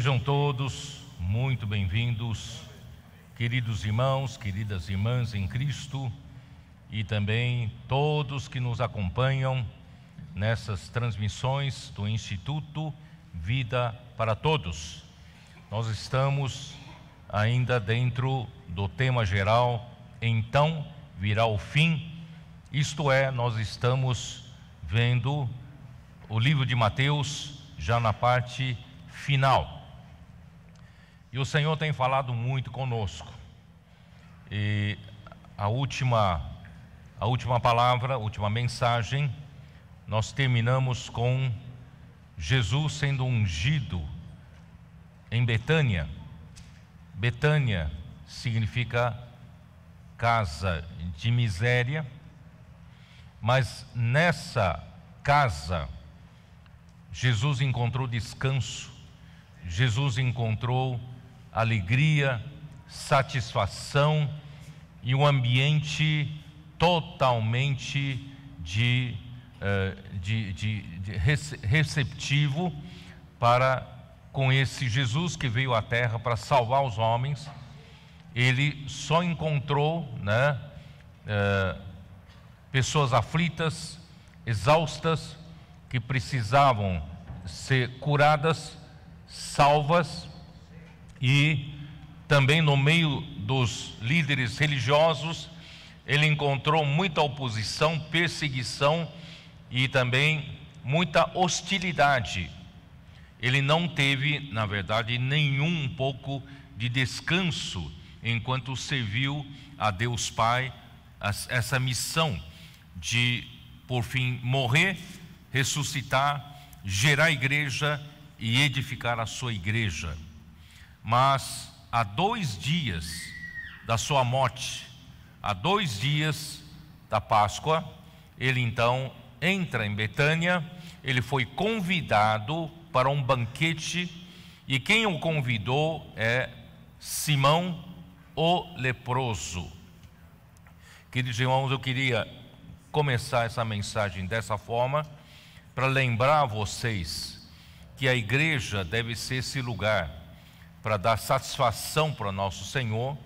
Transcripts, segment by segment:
Sejam todos muito bem-vindos, queridos irmãos, queridas irmãs em Cristo, e também todos que nos acompanham nessas transmissões do Instituto Vida para Todos. Nós estamos ainda dentro do tema geral, então virá o fim, isto é, nós estamos vendo o livro de Mateus já na parte final. E o Senhor tem falado muito conosco. E a última palavra, a última mensagem, nós terminamos com Jesus sendo ungido em Betânia. Betânia significa casa de miséria, mas nessa casa Jesus encontrou descanso, Jesus encontrou alegria, satisfação e um ambiente totalmente receptivo para com esse Jesus que veio à terra para salvar os homens. Ele só encontrou pessoas aflitas, exaustas, que precisavam ser curadas, salvas, e também no meio dos líderes religiosos ele encontrou muita oposição, perseguição e também muita hostilidade. Ele não teve, na verdade, nenhum pouco de descanso enquanto serviu a Deus Pai essa missão de, por fim, morrer, ressuscitar, gerar a igreja e edificar a sua igreja. Mas há 2 dias da sua morte, há 2 dias da Páscoa, ele então entra em Betânia. Ele foi convidado para um banquete, e quem o convidou é Simão o leproso. Queridos irmãos, eu queria começar essa mensagem dessa forma, para lembrar a vocês que a igreja deve ser esse lugar para dar satisfação para o nosso Senhor,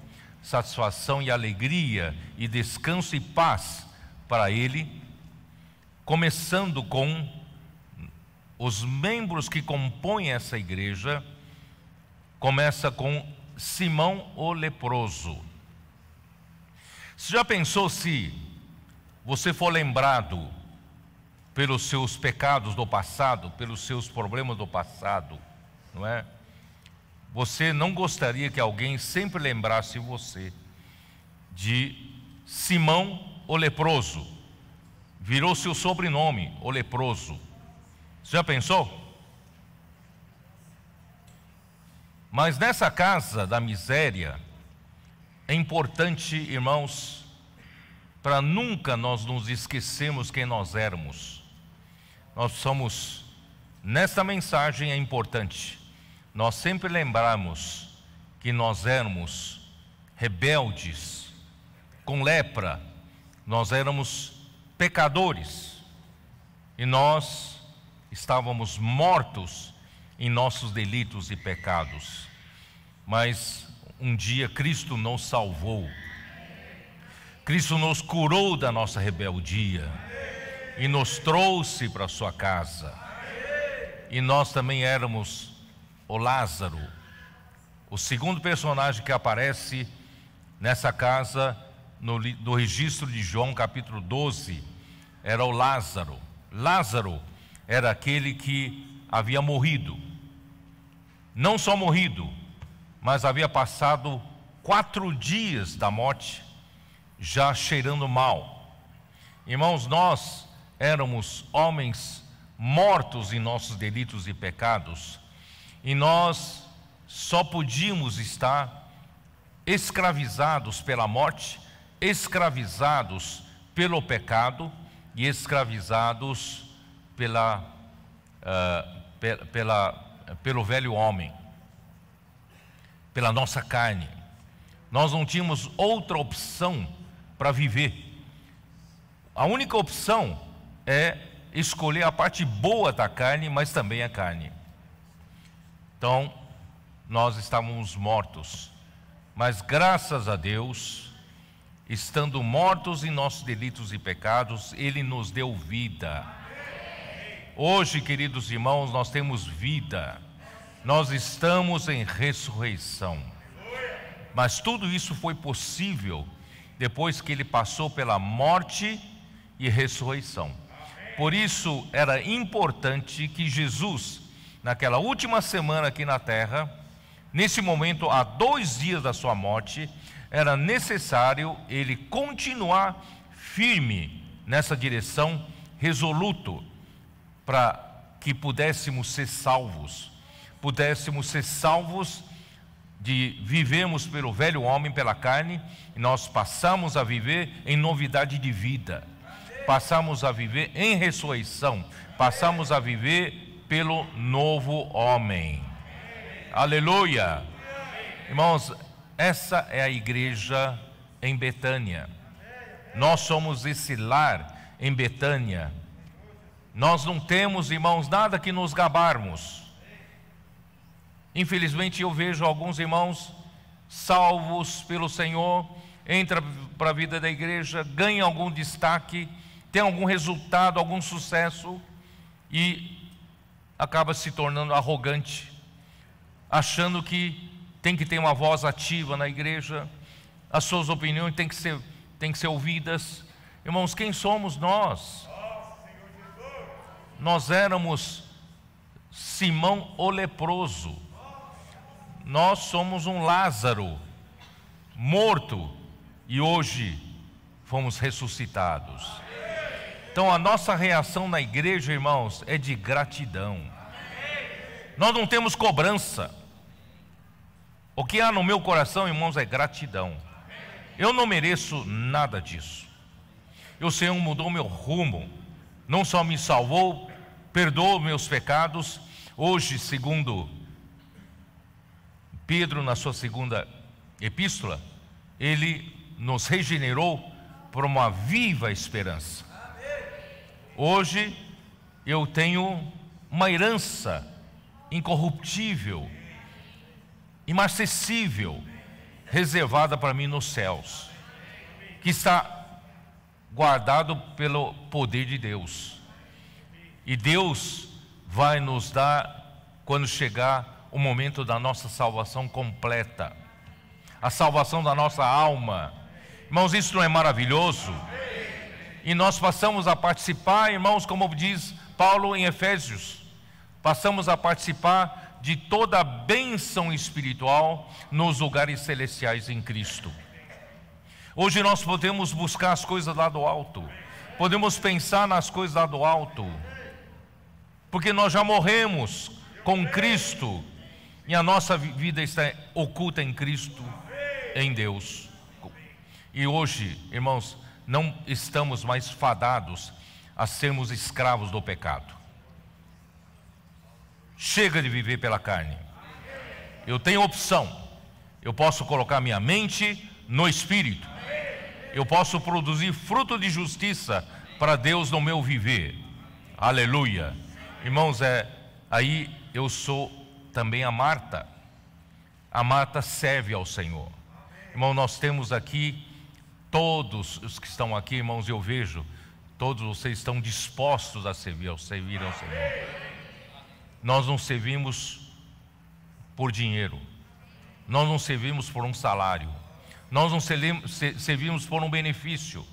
satisfação e alegria e descanso e paz para Ele, começando com os membros que compõem essa igreja. Começa com Simão o leproso. Você já pensou se você for lembrado pelos seus pecados do passado, pelos seus problemas do passado, não é? Você não gostaria que alguém sempre lembrasse você de Simão o leproso? Virou seu sobrenome, o leproso. Você já pensou? Mas nessa casa da miséria, é importante, irmãos, para nunca nós nos esquecermos quem nós éramos. Nós somos, nesta mensagem é importante nós sempre lembrarmos que nós éramos rebeldes, com lepra, nós éramos pecadores, e nós estávamos mortos em nossos delitos e pecados. Mas um dia Cristo nos salvou, Cristo nos curou da nossa rebeldia e nos trouxe para a sua casa. E nós também éramos o Lázaro, o segundo personagem que aparece nessa casa no registro de João capítulo 12, era o Lázaro. Lázaro era aquele que havia morrido, não só morrido, mas havia passado 4 dias da morte, já cheirando mal. Irmãos, nós éramos homens mortos em nossos delitos e pecados, e nós só podíamos estar escravizados pela morte, escravizados pelo pecado e escravizados pelo velho homem, pela nossa carne. Nós não tínhamos outra opção para viver. A única opção é escolher a parte boa da carne, mas também a carne. Então, nós estávamos mortos, mas graças a Deus, estando mortos em nossos delitos e pecados, Ele nos deu vida. Hoje, queridos irmãos, nós temos vida, nós estamos em ressurreição. Mas tudo isso foi possível depois que Ele passou pela morte e ressurreição. Por isso era importante que Jesus, naquela última semana aqui na terra, nesse momento, há 2 dias da sua morte, era necessário Ele continuar firme nessa direção, resoluto, para que pudéssemos ser salvos de vivermos pelo velho homem, pela carne, e nós passamos a viver em novidade de vida, passamos a viver em ressurreição, passamos a viver pelo novo homem. Aleluia! Irmãos, essa é a igreja em Betânia. Nós somos esse lar em Betânia. Nós não temos, irmãos, nada que nos gabarmos. Infelizmente eu vejo alguns irmãos salvos pelo Senhor, entram para a vida da igreja, ganham algum destaque, tem algum resultado, algum sucesso e acaba se tornando arrogante, achando que tem que ter uma voz ativa na igreja, as suas opiniões têm que ser ouvidas. Irmãos, quem somos nós? Nós éramos Simão o leproso, nós somos um Lázaro morto e hoje fomos ressuscitados. Então a nossa reação na igreja, irmãos, é de gratidão. Nós não temos cobrança. O que há no meu coração, irmãos, é gratidão. Eu não mereço nada disso. O Senhor mudou meu rumo, não só me salvou, perdoou meus pecados. Hoje, segundo Pedro, na sua segunda epístola, ele nos regenerou por uma viva esperança. Hoje eu tenho uma herança incorruptível, inacessível, reservada para mim nos céus, que está guardado pelo poder de Deus. E Deus vai nos dar, quando chegar o momento da nossa salvação completa, a salvação da nossa alma. Irmãos, isso não é maravilhoso? E nós passamos a participar, irmãos, como diz Paulo em Efésios, passamos a participar de toda a bênção espiritual nos lugares celestiais em Cristo. Hoje nós podemos buscar as coisas lá do alto, podemos pensar nas coisas lá do alto, porque nós já morremos com Cristo e a nossa vida está oculta em Cristo, em Deus. E hoje, irmãos, não estamos mais fadados a sermos escravos do pecado. Chega de viver pela carne. Eu tenho opção. Eu posso colocar minha mente no Espírito. Eu posso produzir fruto de justiça para Deus no meu viver. Aleluia. Irmãos, aí eu sou também a Marta. A Marta serve ao Senhor. Irmão, nós temos aqui, todos os que estão aqui, irmãos, eu vejo, todos vocês estão dispostos a servir ao Senhor. Nós não servimos por dinheiro, nós não servimos por um salário, nós não servimos por um benefício,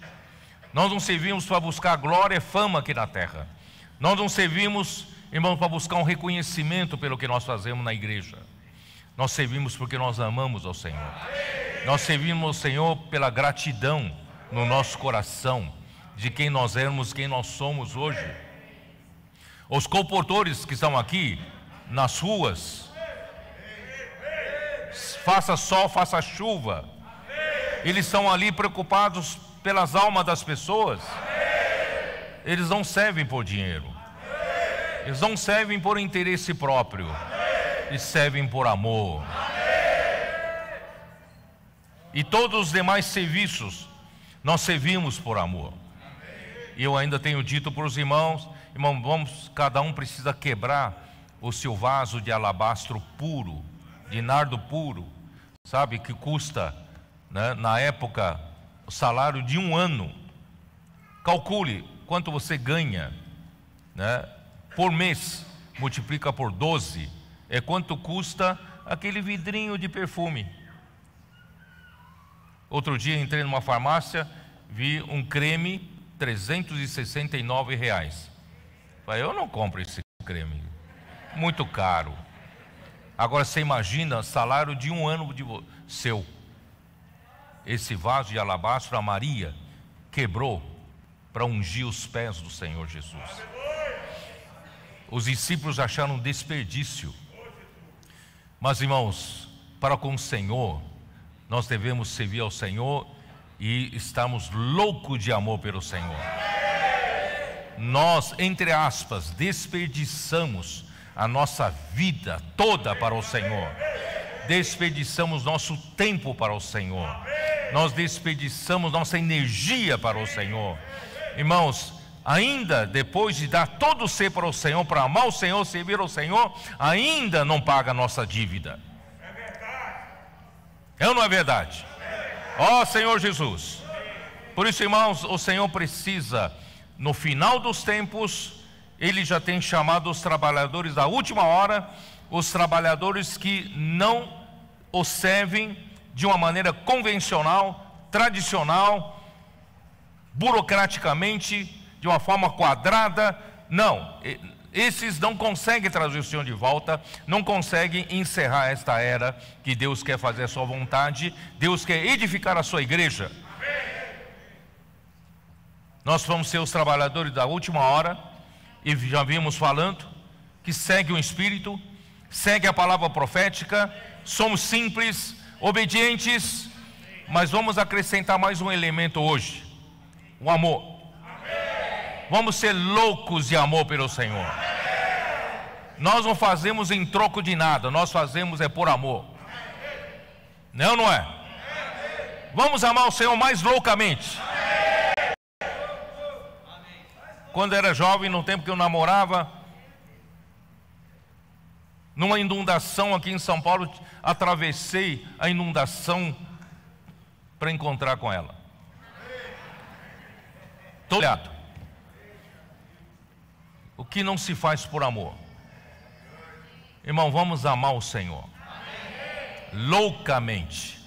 nós não servimos para buscar glória e fama aqui na terra, nós não servimos, irmãos, para buscar um reconhecimento pelo que nós fazemos na igreja. Nós servimos porque nós amamos ao Senhor. Nós servimos ao Senhor pela gratidão no nosso coração de quem nós éramos, quem nós somos hoje. Os comportores que estão aqui nas ruas, faça sol, faça chuva, eles estão ali preocupados pelas almas das pessoas. Eles não servem por dinheiro, eles não servem por interesse próprio, eles servem por amor. E todos os demais serviços nós servimos por amor. E eu ainda tenho dito para os irmãos, cada um precisa quebrar o seu vaso de alabastro puro de nardo puro, sabe, que custa, né, na época, o salário de um ano. Calcule quanto você ganha, né, por mês, multiplica por 12, é quanto custa aquele vidrinho de perfume. Outro dia entrei numa farmácia, vi um creme, R$ 369. Falei, eu não compro esse creme, muito caro. Agora você imagina salário de um ano seu. Esse vaso de alabastro, a Maria quebrou para ungir os pés do Senhor Jesus. Os discípulos acharam um desperdício. Mas, irmãos, para com o Senhor, nós devemos servir ao Senhor e estamos loucos de amor pelo Senhor. Nós, entre aspas, desperdiçamos a nossa vida toda para o Senhor. Desperdiçamos nosso tempo para o Senhor. Nós desperdiçamos nossa energia para o Senhor. Irmãos, ainda depois de dar todo o ser para o Senhor, para amar o Senhor, servir ao Senhor, ainda não paga a nossa dívida. É ou não é verdade? Ó Senhor Jesus. Por isso, irmãos, o Senhor precisa, no final dos tempos, Ele já tem chamado os trabalhadores da última hora, os trabalhadores que não o servem de uma maneira convencional, tradicional, burocraticamente, de uma forma quadrada. Não, esses não conseguem trazer o Senhor de volta, não conseguem encerrar esta era que Deus quer fazer a sua vontade. Deus quer edificar a sua igreja. Nós vamos ser os trabalhadores da última hora, e já vimos falando que segue o Espírito, segue a palavra profética, somos simples, obedientes, mas vamos acrescentar mais um elemento hoje: o amor. Vamos ser loucos de amor pelo Senhor. Nós não fazemos em troco de nada, nós fazemos é por amor. Não, ou não é? Vamos amar o Senhor mais loucamente. Quando era jovem, no tempo que eu namorava, numa inundação aqui em São Paulo, atravessei a inundação para encontrar com ela. Todo olhado. O que não se faz por amor? Irmão, vamos amar o Senhor loucamente.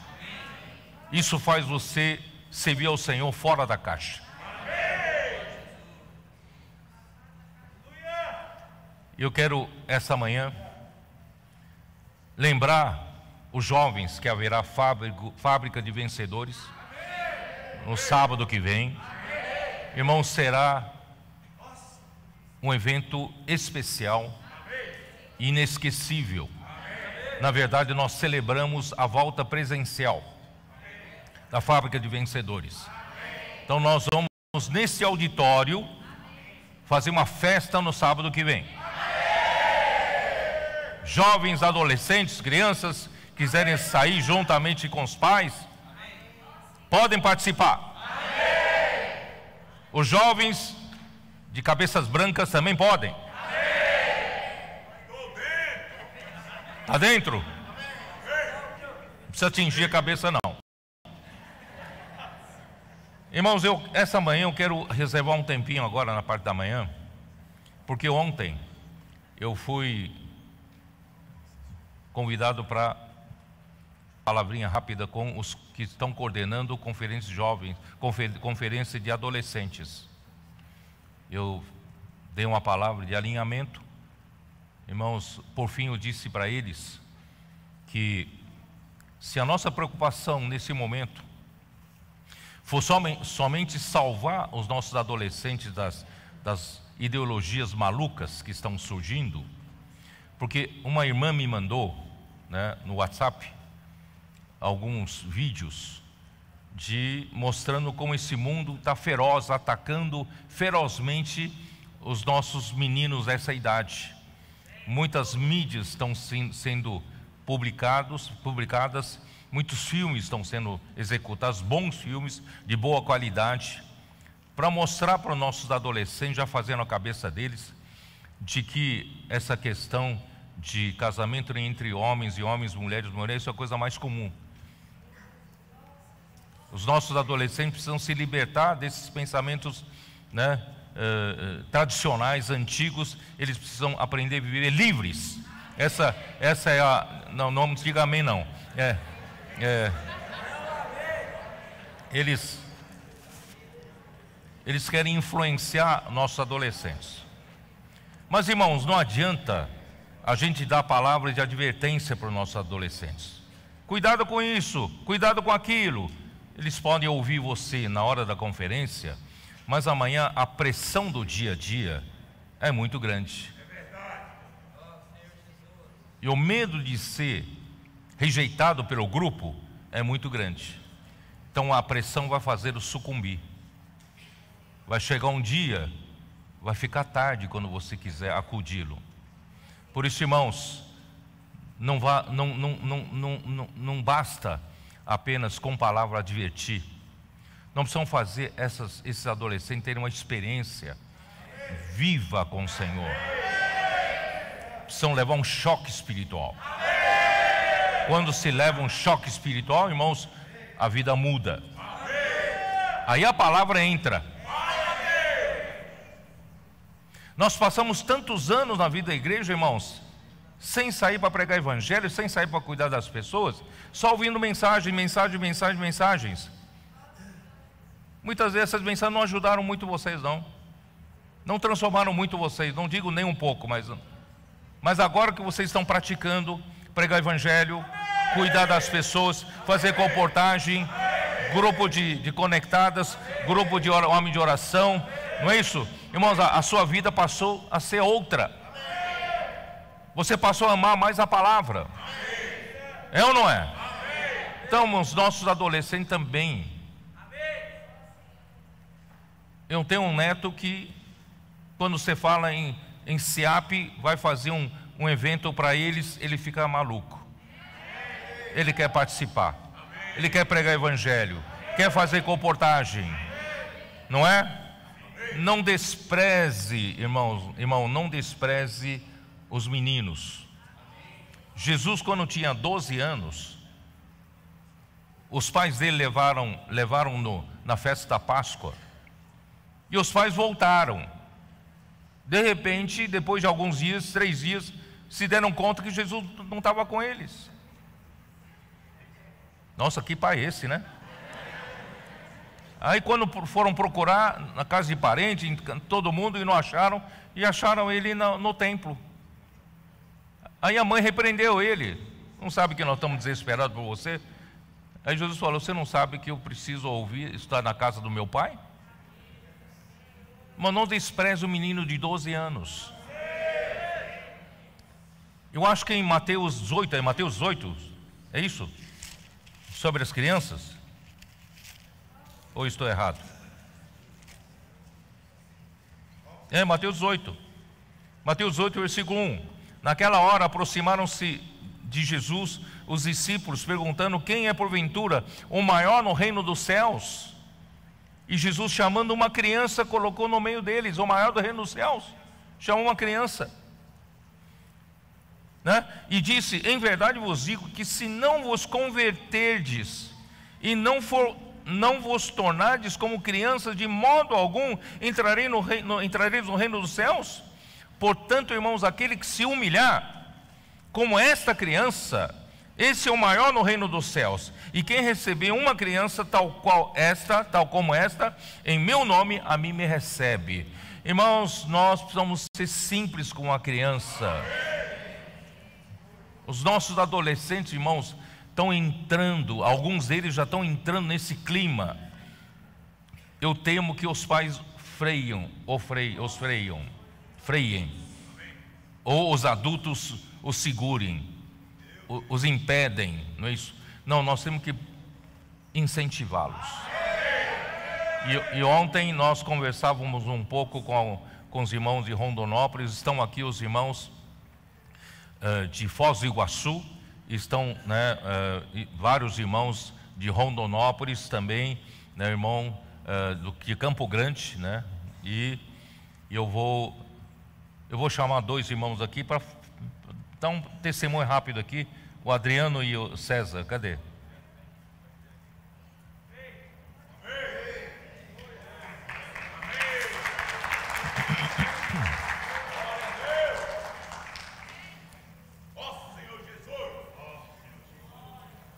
Isso faz você servir ao Senhor fora da caixa. Eu quero essa manhã lembrar os jovens que haverá fábrica de vencedores no sábado que vem. Irmão, será um evento especial, inesquecível. Na verdade, nós celebramos a volta presencial da fábrica de vencedores. Então nós vamos nesse auditório fazer uma festa no sábado que vem. Jovens, adolescentes, crianças, quiserem sair juntamente com os pais, podem participar. Os jovens de cabeças brancas também podem. Está dentro? Não precisa atingir a cabeça não. Irmãos, essa manhã eu quero reservar um tempinho agora na parte da manhã, porque ontem eu fui convidado para palavrinha rápida com os que estão coordenando conferência de jovens, conferência de adolescentes. Eu dei uma palavra de alinhamento. Irmãos, por fim eu disse para eles que se a nossa preocupação nesse momento for somente salvar os nossos adolescentes das ideologias malucas que estão surgindo, porque uma irmã me mandou, né, no WhatsApp alguns vídeos mostrando como esse mundo está feroz, atacando ferozmente os nossos meninos dessa idade. Muitas mídias estão sendo publicadas, muitos filmes estão sendo executados, bons filmes de boa qualidade, para mostrar para os nossos adolescentes, já fazendo a cabeça deles, de que essa questão de casamento entre homens e homens, mulheres e mulheres, isso é a coisa mais comum. Os nossos adolescentes precisam se libertar desses pensamentos, né, tradicionais, antigos. Eles precisam aprender a viver livres. Essa é a... Não diga amém, não. Eles querem influenciar nossos adolescentes. Mas, irmãos, não adianta a gente dar palavras de advertência para os nossos adolescentes. Cuidado com isso, cuidado com aquilo. Eles podem ouvir você na hora da conferência, mas amanhã a pressão do dia a dia é muito grande. E o medo de ser rejeitado pelo grupo é muito grande. Então a pressão vai fazer o sucumbir. Vai chegar um dia, vai ficar tarde quando você quiser acudi-lo. Por isso, irmãos, não basta apenas com palavra advertir. Não precisamos fazer esses adolescentes terem uma experiência viva com o Senhor. Precisam levar um choque espiritual. Quando se leva um choque espiritual, irmãos, a vida muda. Aí a palavra entra. Nós passamos tantos anos na vida da igreja, irmãos, sem sair para pregar evangelho, sem sair para cuidar das pessoas, só ouvindo mensagens. Muitas vezes essas mensagens não ajudaram muito vocês, não transformaram muito vocês, não digo nem um pouco, mas agora que vocês estão praticando pregar evangelho, cuidar das pessoas, fazer comportagem, grupo de conectadas, grupo de homem de oração, não é isso? Irmãos, a sua vida passou a ser outra. Você passou a amar mais a palavra. É ou não é? Então, os nossos adolescentes também. Eu tenho um neto que, quando você fala em SEAP, vai fazer um evento para eles, ele fica maluco. Ele quer participar. Ele quer pregar evangelho. Quer fazer comportagem. Não é? Não despreze, irmão, não despreze os meninos. Jesus, quando tinha 12 anos, os pais dele levaram na festa da Páscoa. E os pais voltaram. De repente, depois de alguns dias, 3 dias, se deram conta que Jesus não estava com eles. Nossa, que pai esse, né? Aí quando foram procurar na casa de parente, todo mundo, e não acharam, e acharam ele no templo. Aí a mãe repreendeu ele. Não sabe que nós estamos desesperados por você? Aí Jesus falou: você não sabe que eu preciso ouvir, estar na casa do meu pai? Mas não despreze o menino de 12 anos. Eu acho que em Mateus 18, é isso? Sobre as crianças? Ou estou errado? É Mateus 18. Mateus 18, versículo 1. Naquela hora aproximaram-se de Jesus os discípulos, perguntando: quem é porventura o maior no reino dos céus? E Jesus, chamando uma criança, colocou no meio deles. O maior do reino dos céus chamou uma criança, né? E disse: em verdade vos digo que se não vos converterdes e não vos tornardes como crianças, de modo algum entrareis no reino dos céus. Portanto, irmãos, aquele que se humilhar como esta criança, esse é o maior no reino dos céus. E quem receber uma criança tal como esta, em meu nome, a mim me recebe. Irmãos, nós precisamos ser simples como a criança. Os nossos adolescentes, irmãos, estão entrando, alguns deles já estão entrando nesse clima. Eu temo que os pais freiem, ou os adultos os segurem, os impedem, não é isso? Não, nós temos que incentivá-los. E ontem nós conversávamos um pouco com os irmãos de Rondonópolis. Estão aqui os irmãos de Foz do Iguaçu, estão, né, vários irmãos de Rondonópolis também, né, irmão de Campo Grande, né? E eu vou chamar 2 irmãos aqui para Dá um testemunho rápido aqui. O Adriano e o César, cadê?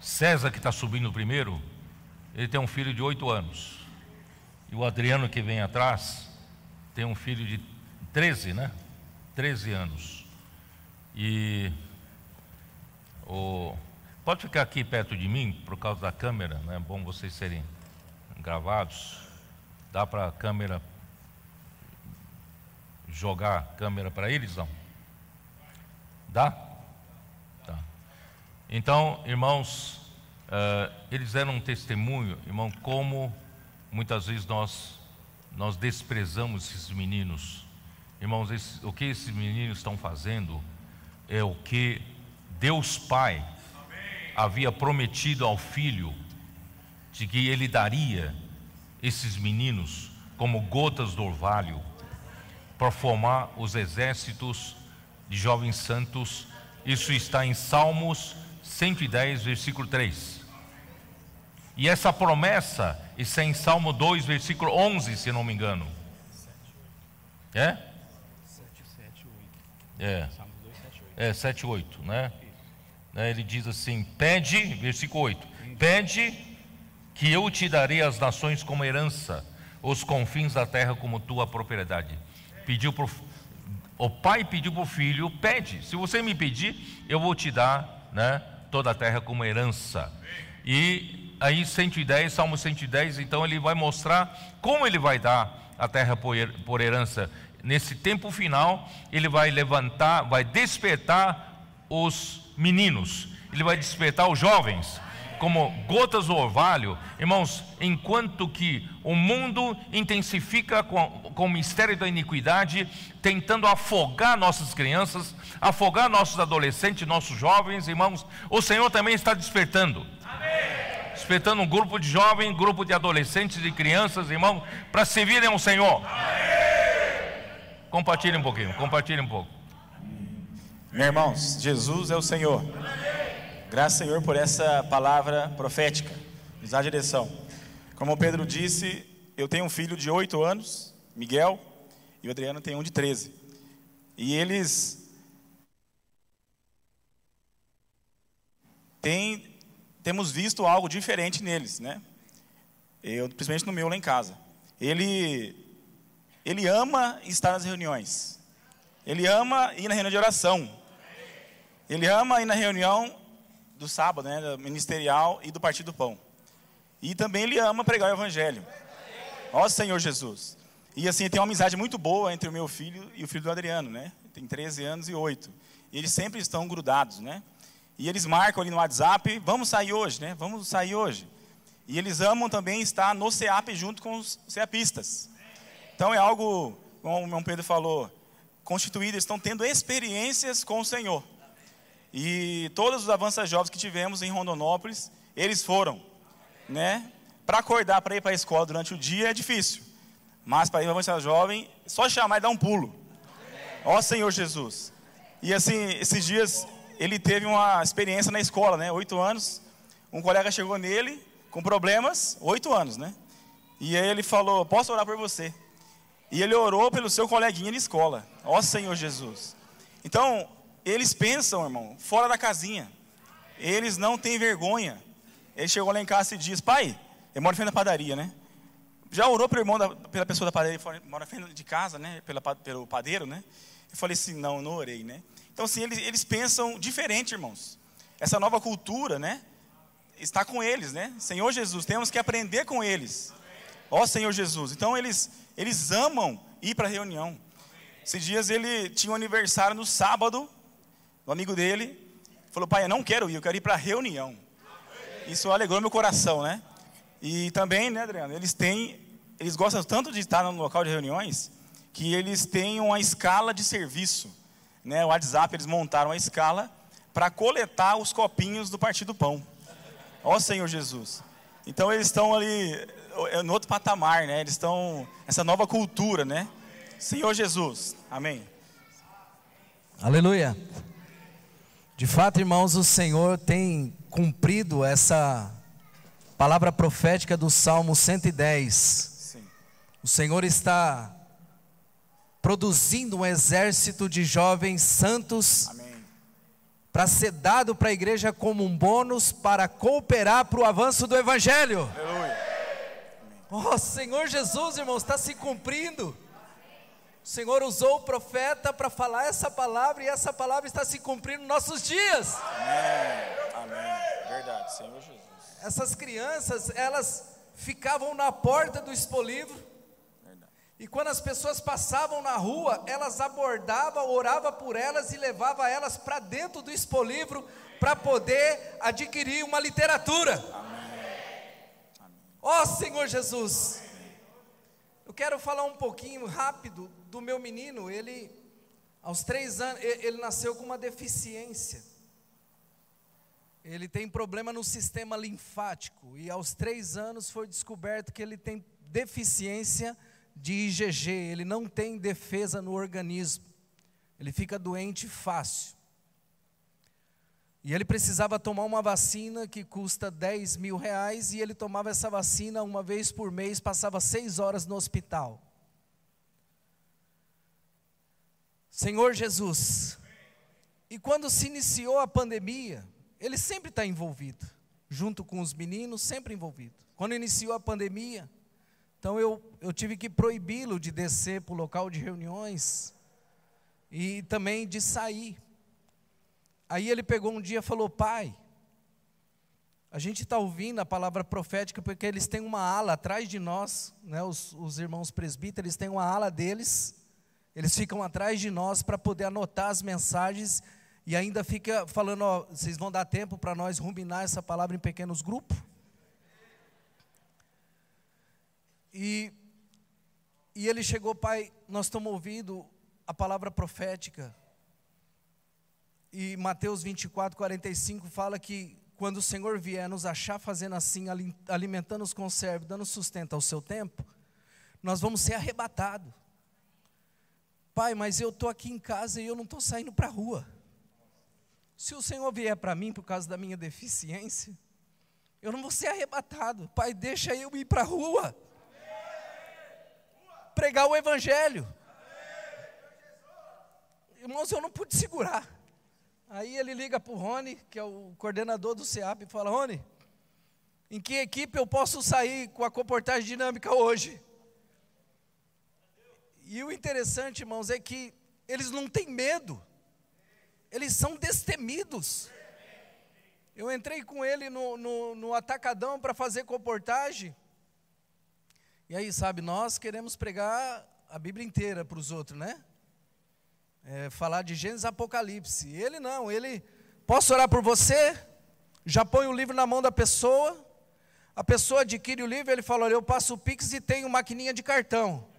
César, que está subindo primeiro, ele tem um filho de 8 anos. E o Adriano, que vem atrás, tem um filho de 13, né? 13 anos. E pode ficar aqui perto de mim, por causa da câmera, né? É bom vocês serem gravados. Dá para a câmera jogar a câmera para eles, não? Dá? Tá. Então, irmãos, eles deram um testemunho, irmão, como muitas vezes nós desprezamos esses meninos. Irmãos, o que esses meninos estão fazendo é o que Deus Pai havia prometido ao Filho, de que Ele daria esses meninos como gotas do orvalho, para formar os exércitos de jovens santos. Isso está em Salmos 110, versículo 3. E essa promessa está em Salmo 2, versículo 11, se não me engano. É? 7, 8, né? Ele diz assim: pede, versículo 8: pede que eu te darei as nações como herança, os confins da terra como tua propriedade. O pai pediu para o filho: pede, se você me pedir, eu vou te dar, né, toda a terra como herança. E aí Salmo 110, então ele vai mostrar como ele vai dar a terra por herança. Nesse tempo final, ele vai levantar, vai despertar os meninos, ele vai despertar os jovens como gotas do orvalho. Irmãos, enquanto que o mundo intensifica com o mistério da iniquidade, tentando afogar nossas crianças, afogar nossos adolescentes, nossos jovens, irmãos, o Senhor também está despertando. Amém. Despertando um grupo de jovens, grupo de adolescentes e crianças, irmãos, para servirem ao Senhor. Amém. Compartilhe um pouquinho, compartilhe um pouco. Meus irmãos, Jesus é o Senhor. Graças ao Senhor por essa palavra profética, nos dá direção. Como o Pedro disse, eu tenho um filho de 8 anos, Miguel, e o Adriano tem um de 13. E eles temos visto algo diferente neles, né? Principalmente no meu lá em casa. Ele ama estar nas reuniões. Ele ama ir na reunião de oração. Ele ama ir na reunião do sábado, né, ministerial e do Partido do Pão. E também ele ama pregar o Evangelho. Ó Senhor Jesus. E assim, tem uma amizade muito boa entre o meu filho e o filho do Adriano, né? Tem 13 anos e 8. E eles sempre estão grudados, né? E eles marcam ali no WhatsApp: vamos sair hoje, né? Vamos sair hoje. E eles amam também estar no CEAP junto com os CEAPistas. Então é algo, como o irmão Pedro falou, constituído, eles estão tendo experiências com o Senhor. E todos os Avança Jovens que tivemos em Rondonópolis, eles foram, né? Para acordar, para ir para a escola durante o dia é difícil, mas para ir para Avança Jovem, só chamar e dar um pulo. Ó Senhor Jesus. E assim, esses dias ele teve uma experiência na escola, né? 8 anos, um colega chegou nele com problemas, 8 anos, né? E aí ele falou: posso orar por você? E ele orou pelo seu coleguinha na escola. Ó Senhor Jesus. Então, eles pensam, irmão, fora da casinha. Eles não têm vergonha. Ele chegou lá em casa e disse: pai, eu moro na frente da padaria, né? Já orou pela pessoa da padaria, mora na frente de casa, né? Pelo padeiro, né? Eu falei assim: não orei, né? Então, assim, eles pensam diferente, irmãos. Essa nova cultura, né? Está com eles, né? Senhor Jesus, temos que aprender com eles. Ó Senhor Jesus. Então, eles amam ir para a reunião. Esses dias ele tinha um aniversário no sábado. O amigo dele falou: pai, eu não quero ir, eu quero ir para a reunião. Isso alegrou meu coração, né? E também, né, Adriano, eles gostam tanto de estar no local de reuniões, que eles têm uma escala de serviço, né? O WhatsApp, eles montaram uma escala para coletar os copinhos do Partido do Pão. Ó Senhor Jesus. Então eles estão ali no outro patamar, né? Eles estão essa nova cultura, né? Senhor Jesus. Amém. Aleluia. De fato, irmãos, o Senhor tem cumprido essa palavra profética do Salmo 110. Sim. O Senhor está produzindo um exército de jovens santos. Amém. Para ser dado para a igreja como um bônus para cooperar para o avanço do Evangelho. Aleluia. Oh, Senhor Jesus, irmãos, está se cumprindo. O Senhor usou o profeta para falar essa palavra, e essa palavra está se cumprindo nos nossos dias. Amém. Amém. Verdade, Senhor Jesus. Essas crianças, elas ficavam na porta do expolivro. Verdade. E quando as pessoas passavam na rua, elas abordavam, oravam por elas e levavam elas para dentro do expolivro para poder adquirir uma literatura. Amém. Ó Senhor Jesus, eu quero falar um pouquinho rápido do meu menino. Ele, aos 3 anos, ele nasceu com uma deficiência. Ele tem problema no sistema linfático, e aos 3 anos foi descoberto que ele tem deficiência de IgG, ele não tem defesa no organismo, ele fica doente fácil. E ele precisava tomar uma vacina que custa R$10 mil, e ele tomava essa vacina uma vez por mês, passava 6 horas no hospital. Senhor Jesus, e quando se iniciou a pandemia, ele sempre está envolvido, junto com os meninos, sempre envolvido. Quando iniciou a pandemia, então eu tive que proibi-lo de descer para o local de reuniões e também de sair. Aí ele pegou um dia e falou: pai, a gente está ouvindo a palavra profética porque eles têm uma ala atrás de nós, né, os irmãos presbíteros, eles têm uma ala deles, eles ficam atrás de nós para poder anotar as mensagens, e ainda fica falando: ó, vocês vão dar tempo para nós ruminar essa palavra em pequenos grupos? E ele chegou: pai, nós estamos ouvindo a palavra profética, e Mateus 24:45 fala que quando o Senhor vier nos achar fazendo assim, alimentando os conservos, dando sustento ao seu tempo, nós vamos ser arrebatados. Pai, mas eu estou aqui em casa e eu não estou saindo para a rua. Se o Senhor vier para mim por causa da minha deficiência, eu não vou ser arrebatado. Pai, deixa eu ir para a rua, pregar o Evangelho. Irmãos, eu não pude segurar. Aí ele liga para o Rony, que é o coordenador do CEAP, e fala: Rony, em que equipe eu posso sair com a comportagem dinâmica hoje? E o interessante, irmãos, é que eles não têm medo, eles são destemidos. Eu entrei com ele no Atacadão para fazer comportagem, e aí, sabe, nós queremos pregar a Bíblia inteira para os outros, né? Falar de Gênesis e Apocalipse. Ele não, ele: posso orar por você? Já põe o livro na mão da pessoa, a pessoa adquire o livro, ele fala: olha, eu passo o Pix e tenho maquininha de cartão.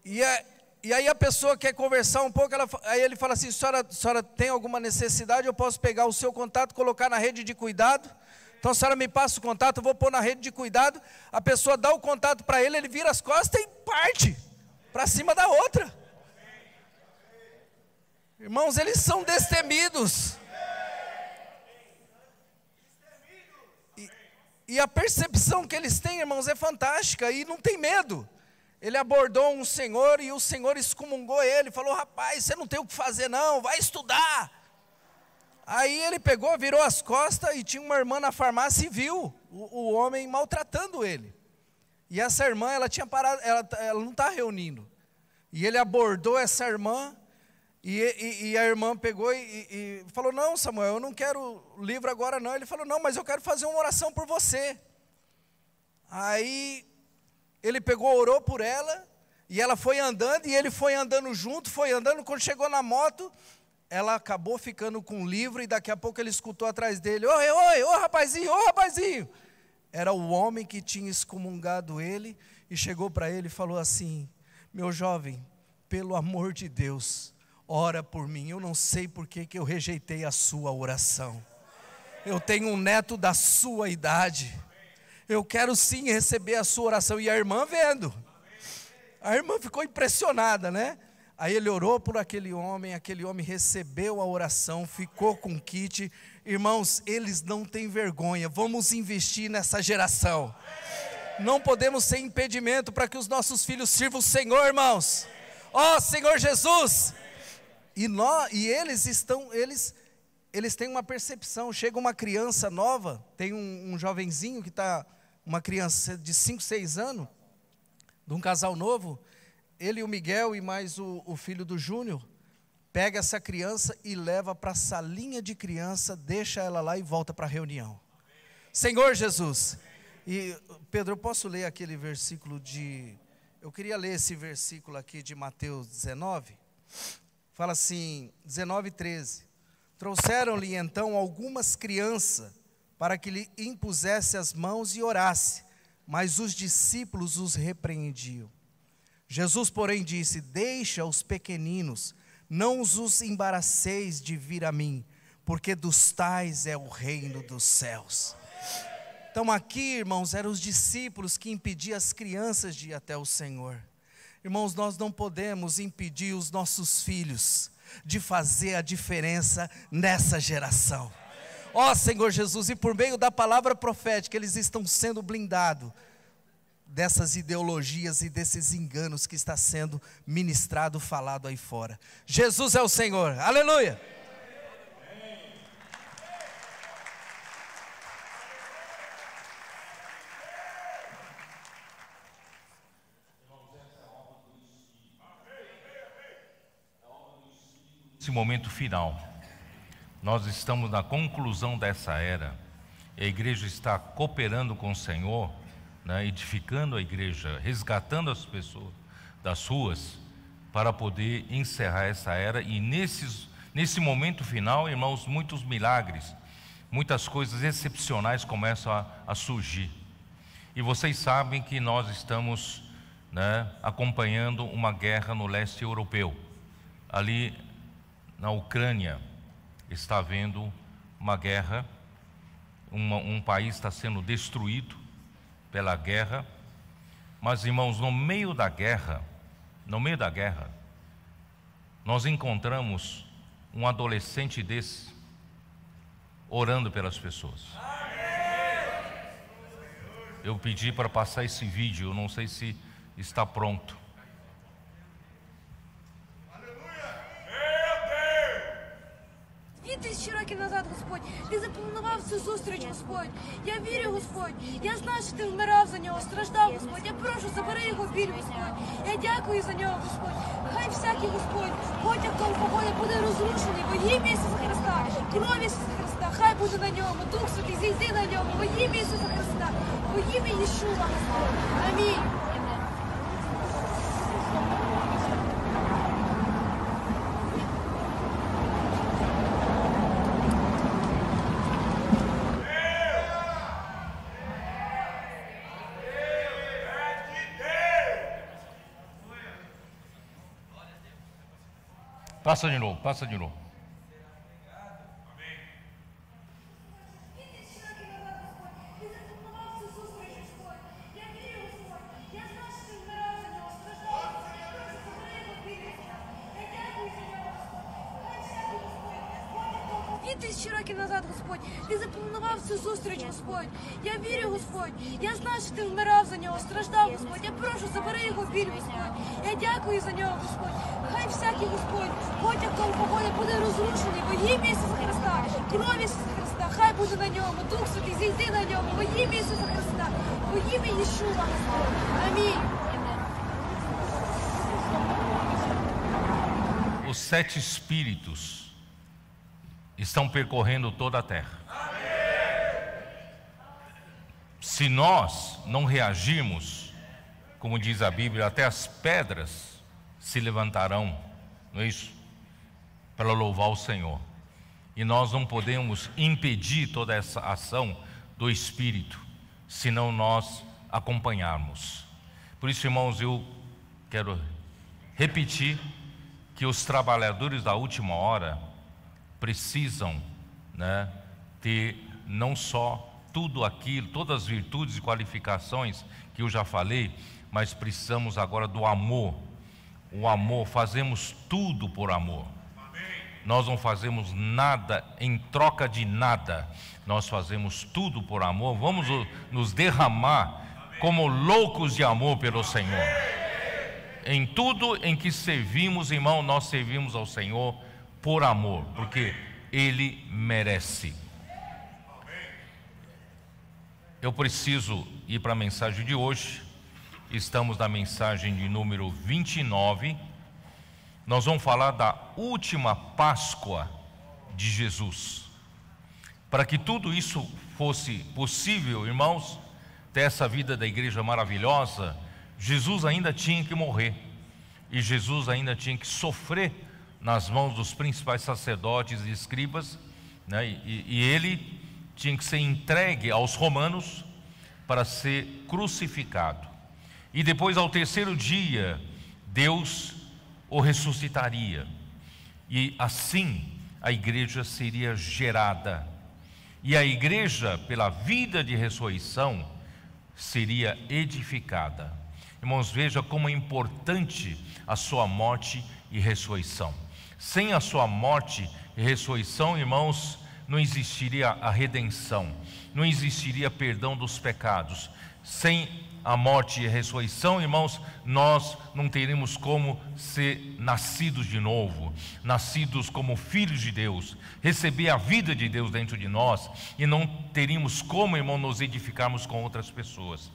E aí a pessoa quer conversar um pouco, aí ele fala assim: senhora tem alguma necessidade? Eu posso pegar o seu contato, colocar na rede de cuidado? Então a senhora me passa o contato, eu vou pôr na rede de cuidado. A pessoa dá o contato para ele, ele vira as costas e parte para cima da outra. Irmãos, eles são destemidos. E a percepção que eles têm, irmãos, é fantástica, e não tem medo. Ele abordou um senhor e o senhor excomungou ele, falou: rapaz, você não tem o que fazer não, vai estudar. Aí ele pegou, virou as costas, e tinha uma irmã na farmácia e viu o homem maltratando ele. E essa irmã, ela tinha parado, ela não está reunindo. E ele abordou essa irmã, e a irmã pegou e falou: não, Samuel, eu não quero livro agora não. Ele falou: não, mas eu quero fazer uma oração por você. Aí ele pegou, orou por ela, e ela foi andando, e ele foi andando junto, foi andando. Quando chegou na moto, ela acabou ficando com o livro, e daqui a pouco ele escutou atrás dele: ô rapazinho, ô rapazinho. Era o homem que tinha excomungado ele, e chegou para ele e falou assim: meu jovem, pelo amor de Deus, ora por mim. Eu não sei por que eu rejeitei a sua oração. Eu tenho um neto da sua idade, eu quero sim receber a sua oração. E a irmã vendo, a irmã ficou impressionada, né? Aí ele orou por aquele homem recebeu a oração, ficou com o kit. Irmãos, eles não têm vergonha, vamos investir nessa geração. Não podemos ser impedimento para que os nossos filhos sirvam o Senhor, irmãos. Ó Senhor Jesus! E eles têm uma percepção. Chega uma criança nova, tem um jovenzinho que está, uma criança de 5, 6 anos, de um casal novo. Ele, o Miguel e mais o filho do Júnior, pega essa criança e leva para a salinha de criança, deixa ela lá e volta para a reunião. Senhor Jesus! E Pedro, eu posso ler aquele versículo eu queria ler esse versículo aqui de Mateus 19, fala assim, 19:13, trouxeram-lhe então algumas crianças, para que lhe impusesse as mãos e orasse, mas os discípulos os repreendiam. Jesus, porém, disse, deixa os pequeninos, não os embaraceis de vir a mim, porque dos tais é o reino dos céus. Então aqui, irmãos, eram os discípulos que impediam as crianças de ir até o Senhor. Irmãos, nós não podemos impedir os nossos filhos de fazer a diferença nessa geração. Ó Senhor Jesus, e por meio da palavra profética, eles estão sendo blindados dessas ideologias e desses enganos que está sendo ministrado, falado aí fora. Jesus é o Senhor, aleluia! Esse momento final, nós estamos na conclusão dessa era, a igreja está cooperando com o Senhor, né, edificando a igreja, resgatando as pessoas das ruas, para poder encerrar essa era, e nesse momento final, irmãos, muitos milagres, muitas coisas excepcionais começam a surgir, e vocês sabem que nós estamos, né, acompanhando uma guerra no leste europeu, ali na Ucrânia está havendo uma guerra, um país está sendo destruído pela guerra, mas irmãos, no meio da guerra, nós encontramos um adolescente desse, orando pelas pessoas. Eu pedi para passar esse vídeo, eu não sei se está pronto. Тисячі років назад, Господь, Ти запланував цю зустріч, Господь. Я вірю, Господь. Я знаю, що Ти вмирав за нього, страждав, Господь. Я прошу, забери його біль, Господь. Я дякую за нього, Господь. Хай всякий, Господь, потяг того погоня буде розрушений во ім'я Ісуса Христа. Кров Ісуса Христа, хай буде на ньому. Дух Святий, зійди на ньому во ім'я Ісуса Христа. Во ім'я Єшуа, Господь. Амінь. Passa de novo, passa de novo. Тисячі років назад, Господь, Ти запланував цю зустріч, Господь. Я вірю, Господь. Я знаю, що Ти вмирав за нього, страждав, Господь. Я прошу, забери його біль, Господь. Я дякую за нього, Господь. Хай всякий, Господь, потяг того погоня буде розрушений во ім'я Ісуса Христа. Кров Ісуса Христа, хай буде на ньому. Дух Святий, зійди на ньому во ім'я Ісуса Христа. Во ім'я Єшуа, Господь. Амінь. Os 7 espíritos estão percorrendo toda a terra. Se nós não reagirmos, como diz a Bíblia, até as pedras se levantarão, não é isso? Para louvar o Senhor. E nós não podemos impedir toda essa ação do Espírito, se não nós acompanharmos. Por isso, irmãos, eu quero repetir que os trabalhadores da última hora precisam, né, ter não só tudo aquilo, todas as virtudes e qualificações que eu já falei, mas precisamos agora do amor. o amor, fazemos tudo por amor. Nós não fazemos nada em troca de nada, nós fazemos tudo por amor. Vamos nos derramar como loucos de amor pelo Senhor. Em tudo em que servimos, irmão, nós servimos ao Senhor por amor, porque Ele merece. Eu preciso ir para a mensagem de hoje. Estamos na mensagem de número 29. Nós vamos falar da última Páscoa de Jesus. Para que tudo isso fosse possível, irmãos, ter essa vida da igreja maravilhosa, Jesus ainda tinha que morrer. E Jesus ainda tinha que sofrer nas mãos dos principais sacerdotes e escribas, né? E ele tinha que ser entregue aos romanos para ser crucificado. E depois, ao terceiro dia, Deus o ressuscitaria. E assim a igreja seria gerada. E a igreja, pela vida de ressurreição, seria edificada. Irmãos, veja como é importante a sua morte e ressurreição. Sem a sua morte e ressurreição, irmãos, não existiria a redenção, não existiria perdão dos pecados. Sem a morte e a ressurreição, irmãos, nós não teríamos como ser nascidos de novo, nascidos como filhos de Deus, receber a vida de Deus dentro de nós, e não teríamos como, irmão, nos edificarmos com outras pessoas,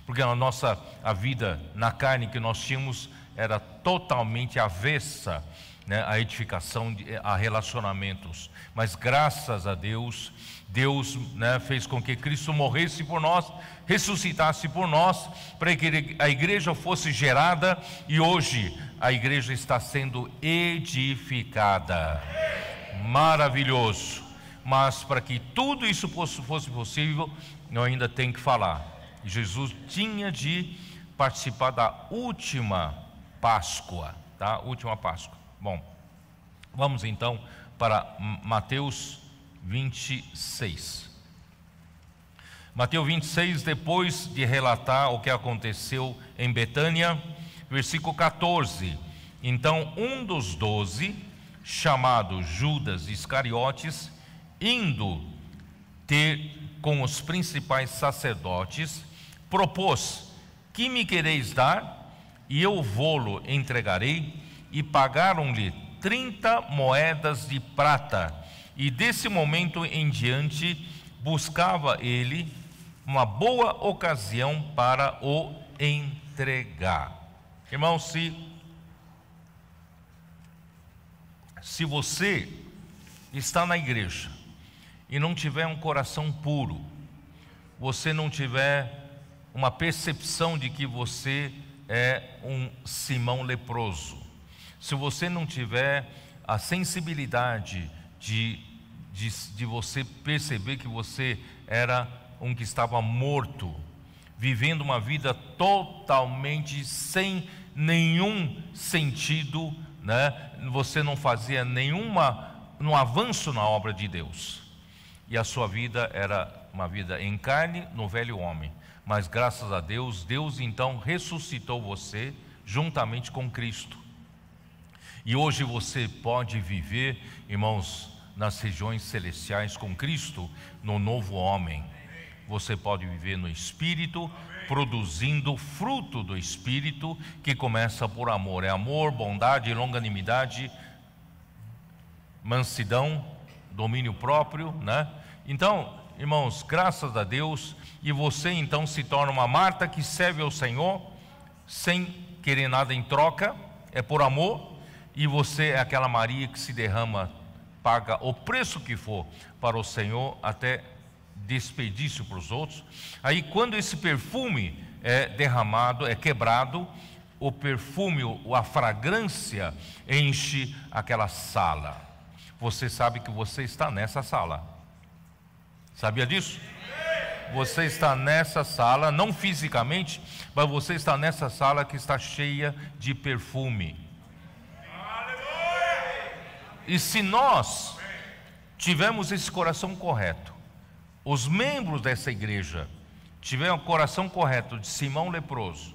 porque a vida na carne que nós tínhamos era totalmente avessa, né, a edificação, a relacionamentos. Mas graças a Deus, né, fez com que Cristo morresse por nós, ressuscitasse por nós, para que a igreja fosse gerada, e hoje a igreja está sendo edificada. Maravilhoso. Mas para que tudo isso fosse possível, eu ainda tenho que falar. Jesus tinha de participar da última Páscoa, tá? Última Páscoa. Bom, vamos então para Mateus 26. Mateus 26, depois de relatar o que aconteceu em Betânia, versículo 14. Então um dos 12, chamado Judas Iscariotes, indo ter com os principais sacerdotes, propôs: que me quereis dar? E eu vô-lo entregarei. E pagaram-lhe 30 moedas de prata. E desse momento em diante buscava ele uma boa ocasião para o entregar. Irmão, se você está na igreja e não tiver um coração puro, você não tiver uma percepção de que você é um Simão leproso, se você não tiver a sensibilidade de você perceber que você era um que estava morto, vivendo uma vida totalmente sem nenhum sentido, né? Você não fazia nenhum avanço na obra de Deus, e a sua vida era uma vida em carne, no velho homem. Mas graças a Deus, Deus então ressuscitou você juntamente com Cristo. E hoje você pode viver, irmãos, nas regiões celestiais com Cristo, no novo homem. Você pode viver no Espírito, produzindo o fruto do Espírito, que começa por amor. É amor, bondade, longanimidade, mansidão, domínio próprio, né? Então, irmãos, graças a Deus, e você então se torna uma Marta que serve ao Senhor, sem querer nada em troca, é por amor. E você é aquela Maria que se derrama, paga o preço que for para o Senhor, até desperdício para os outros. Aí quando esse perfume é derramado, é quebrado, o perfume, a fragrância enche aquela sala. Você sabe que você está nessa sala. Sabia disso? Você está nessa sala, não fisicamente, mas você está nessa sala que está cheia de perfume. E se nós tivermos esse coração correto, os membros dessa igreja tiverem o coração correto de Simão leproso,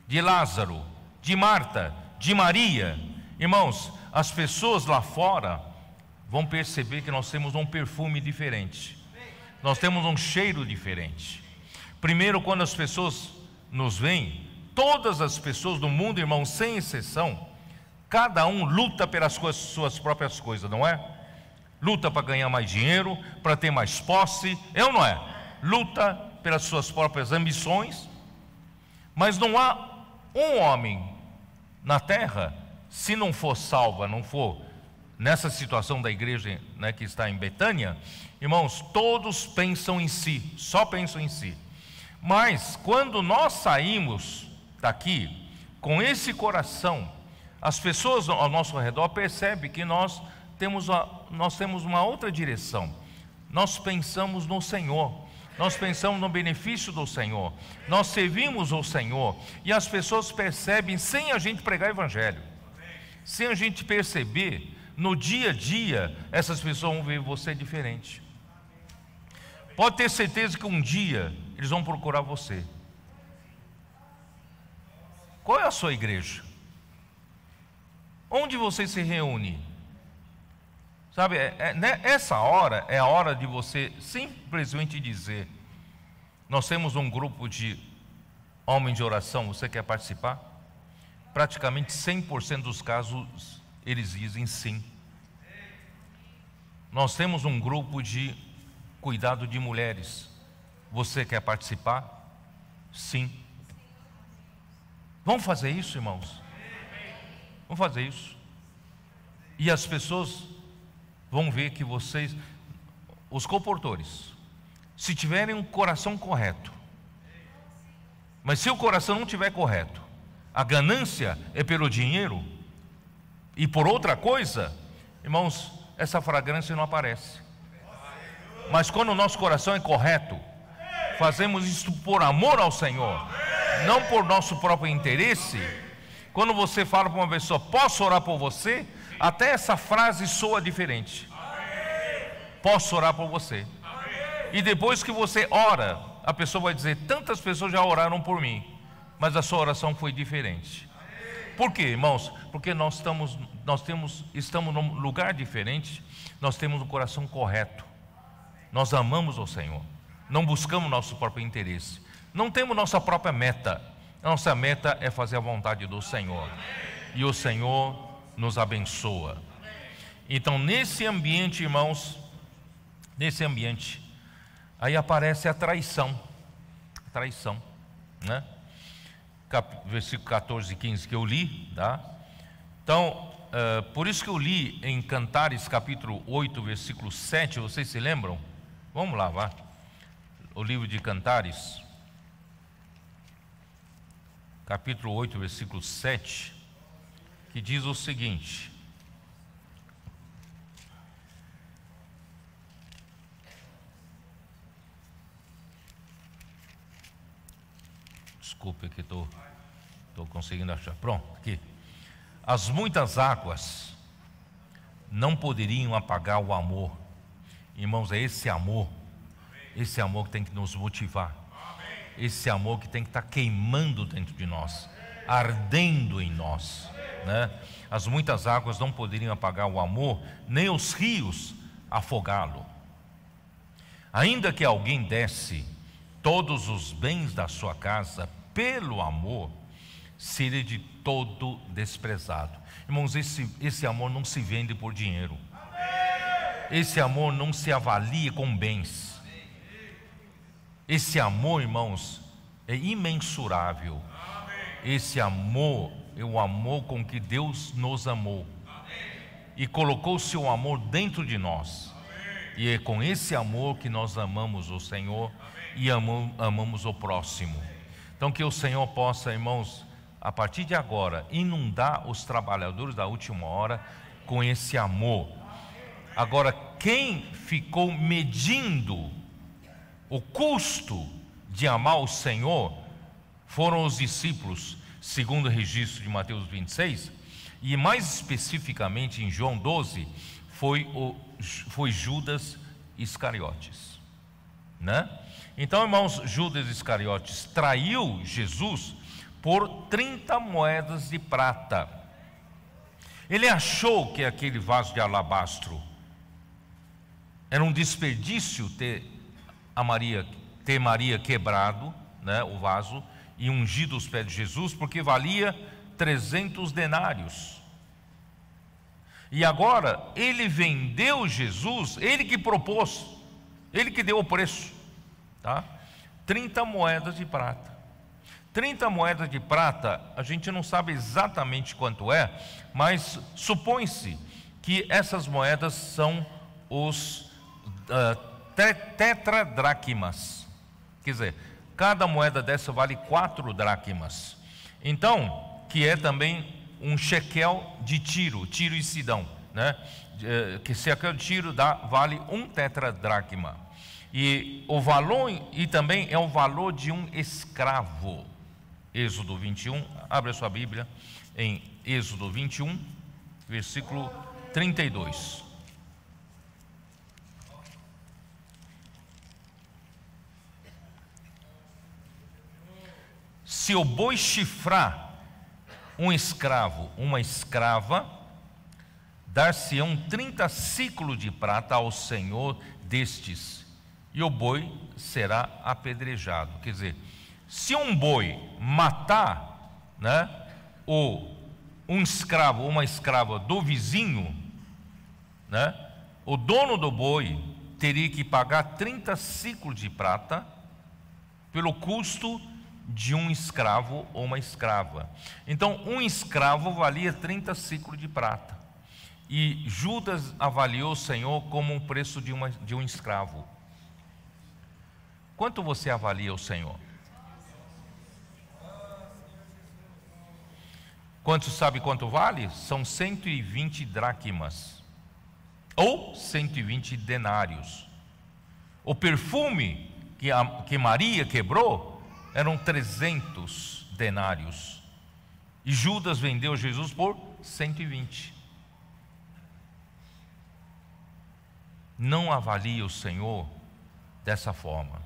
de Lázaro, de Marta, de Maria, irmãos, as pessoas lá fora vão perceber que nós temos um perfume diferente, nós temos um cheiro diferente. Primeiro, quando as pessoas nos veem, todas as pessoas do mundo, irmãos, sem exceção, cada um luta pelas suas próprias coisas, não é? Luta para ganhar mais dinheiro, para ter mais posse, é ou não é? Luta pelas suas próprias ambições, mas não há um homem na terra, se não for salva, não for nessa situação da igreja, né, que está em Betânia, irmãos, todos pensam em si, só pensam em si. Mas quando nós saímos daqui com esse coração, as pessoas ao nosso redor percebem que nós temos uma outra direção. Nós pensamos no Senhor, nós pensamos no benefício do Senhor, nós servimos o Senhor, e as pessoas percebem sem a gente pregar evangelho, sem a gente perceber, no dia a dia, essas pessoas vão ver você diferente. Pode ter certeza que um dia eles vão procurar você. Qual é a sua igreja? Onde você se reúne? Sabe, essa hora é a hora de você simplesmente dizer: nós temos um grupo de homens de oração, você quer participar? Praticamente 100% dos casos eles dizem sim. Nós temos um grupo de cuidado de mulheres, você quer participar? Sim. Vamos fazer isso, irmãos? Vamos fazer isso. E as pessoas vão ver que vocês, os comportores, se tiverem um coração correto, mas se o coração não estiver correto, a ganância é pelo dinheiro e por outra coisa, irmãos, essa fragrância não aparece. Mas quando o nosso coração é correto, fazemos isso por amor ao Senhor, não por nosso próprio interesse. Quando você fala para uma pessoa: posso orar por você? Até essa frase soa diferente. Posso orar por você? E depois que você ora, a pessoa vai dizer: tantas pessoas já oraram por mim, mas a sua oração foi diferente. Por quê, irmãos? Porque nós estamos num lugar diferente, nós temos um coração correto, nós amamos o Senhor, não buscamos nosso próprio interesse, não temos nossa própria meta. Nossa meta é fazer a vontade do Senhor, e o Senhor nos abençoa. Então, nesse ambiente, irmãos, nesse ambiente, aí aparece a traição, né? Versículo 14 e 15 que eu li, tá? Então, por isso que eu li em Cantares capítulo 8, versículo 7, vocês se lembram? Vamos lá, vá. O livro de Cantares, capítulo 8, versículo 7, que diz o seguinte: desculpe que estou conseguindo achar, pronto, aqui. As muitas águas não poderiam apagar o amor. Irmãos, é esse amor que tem que nos motivar, esse amor que tem que estar queimando dentro de nós, ardendo em nós, né? As muitas águas não poderiam apagar o amor, nem os rios afogá-lo. Ainda que alguém desse todos os bens da sua casa pelo amor, seria de todo desprezado. Irmãos, esse amor não se vende por dinheiro, esse amor não se avalia com bens. Esse amor, irmãos, é imensurável. Esse amor é o amor com que Deus nos amou e colocou o seu amor dentro de nós. E é com esse amor que nós amamos o Senhor e amamos o próximo. Então, que o Senhor possa, irmãos, a partir de agora, inundar os trabalhadores da última hora com esse amor. Agora, quem ficou medindo o custo de amar o Senhor foram os discípulos, segundo o registro de Mateus 26, e mais especificamente em João 12, foi Judas Iscariotes, né? Então, irmãos, Judas Iscariotes traiu Jesus por 30 moedas de prata. Ele achou que aquele vaso de alabastro era um desperdício ter Maria quebrado, né, o vaso, e ungido os pés de Jesus, porque valia 300 denários. E agora ele vendeu Jesus, ele que propôs, ele que deu o preço, tá? 30 moedas de prata. 30 moedas de prata, a gente não sabe exatamente quanto é, mas supõe-se que essas moedas são os tetradraquimas. Quer dizer, cada moeda dessa vale 4 dracmas. Então, que é também um shekel de Tiro e Sidão, né? Que shekel de Tiro vale 1 tetradracma. E o valor, e também é o valor de um escravo. Êxodo 21, abre a sua Bíblia em Êxodo 21, versículo 32. Se o boi chifrar um escravo, uma escrava, dar-se-ão 30 ciclos de prata ao senhor destes, e o boi será apedrejado. Quer dizer, se um boi matar, né, um escravo ou uma escrava do vizinho, né, o dono do boi teria que pagar 30 ciclos de prata pelo custo de um escravo ou uma escrava. Então, um escravo valia 30 ciclos de prata. E Judas avaliou o Senhor como um preço de um escravo. Quanto você avalia o Senhor? Quanto sabe quanto vale? São 120 dracmas, ou 120 denários. O perfume que Maria quebrou eram 300 denários. E Judas vendeu Jesus por 120. Não avalie o Senhor dessa forma.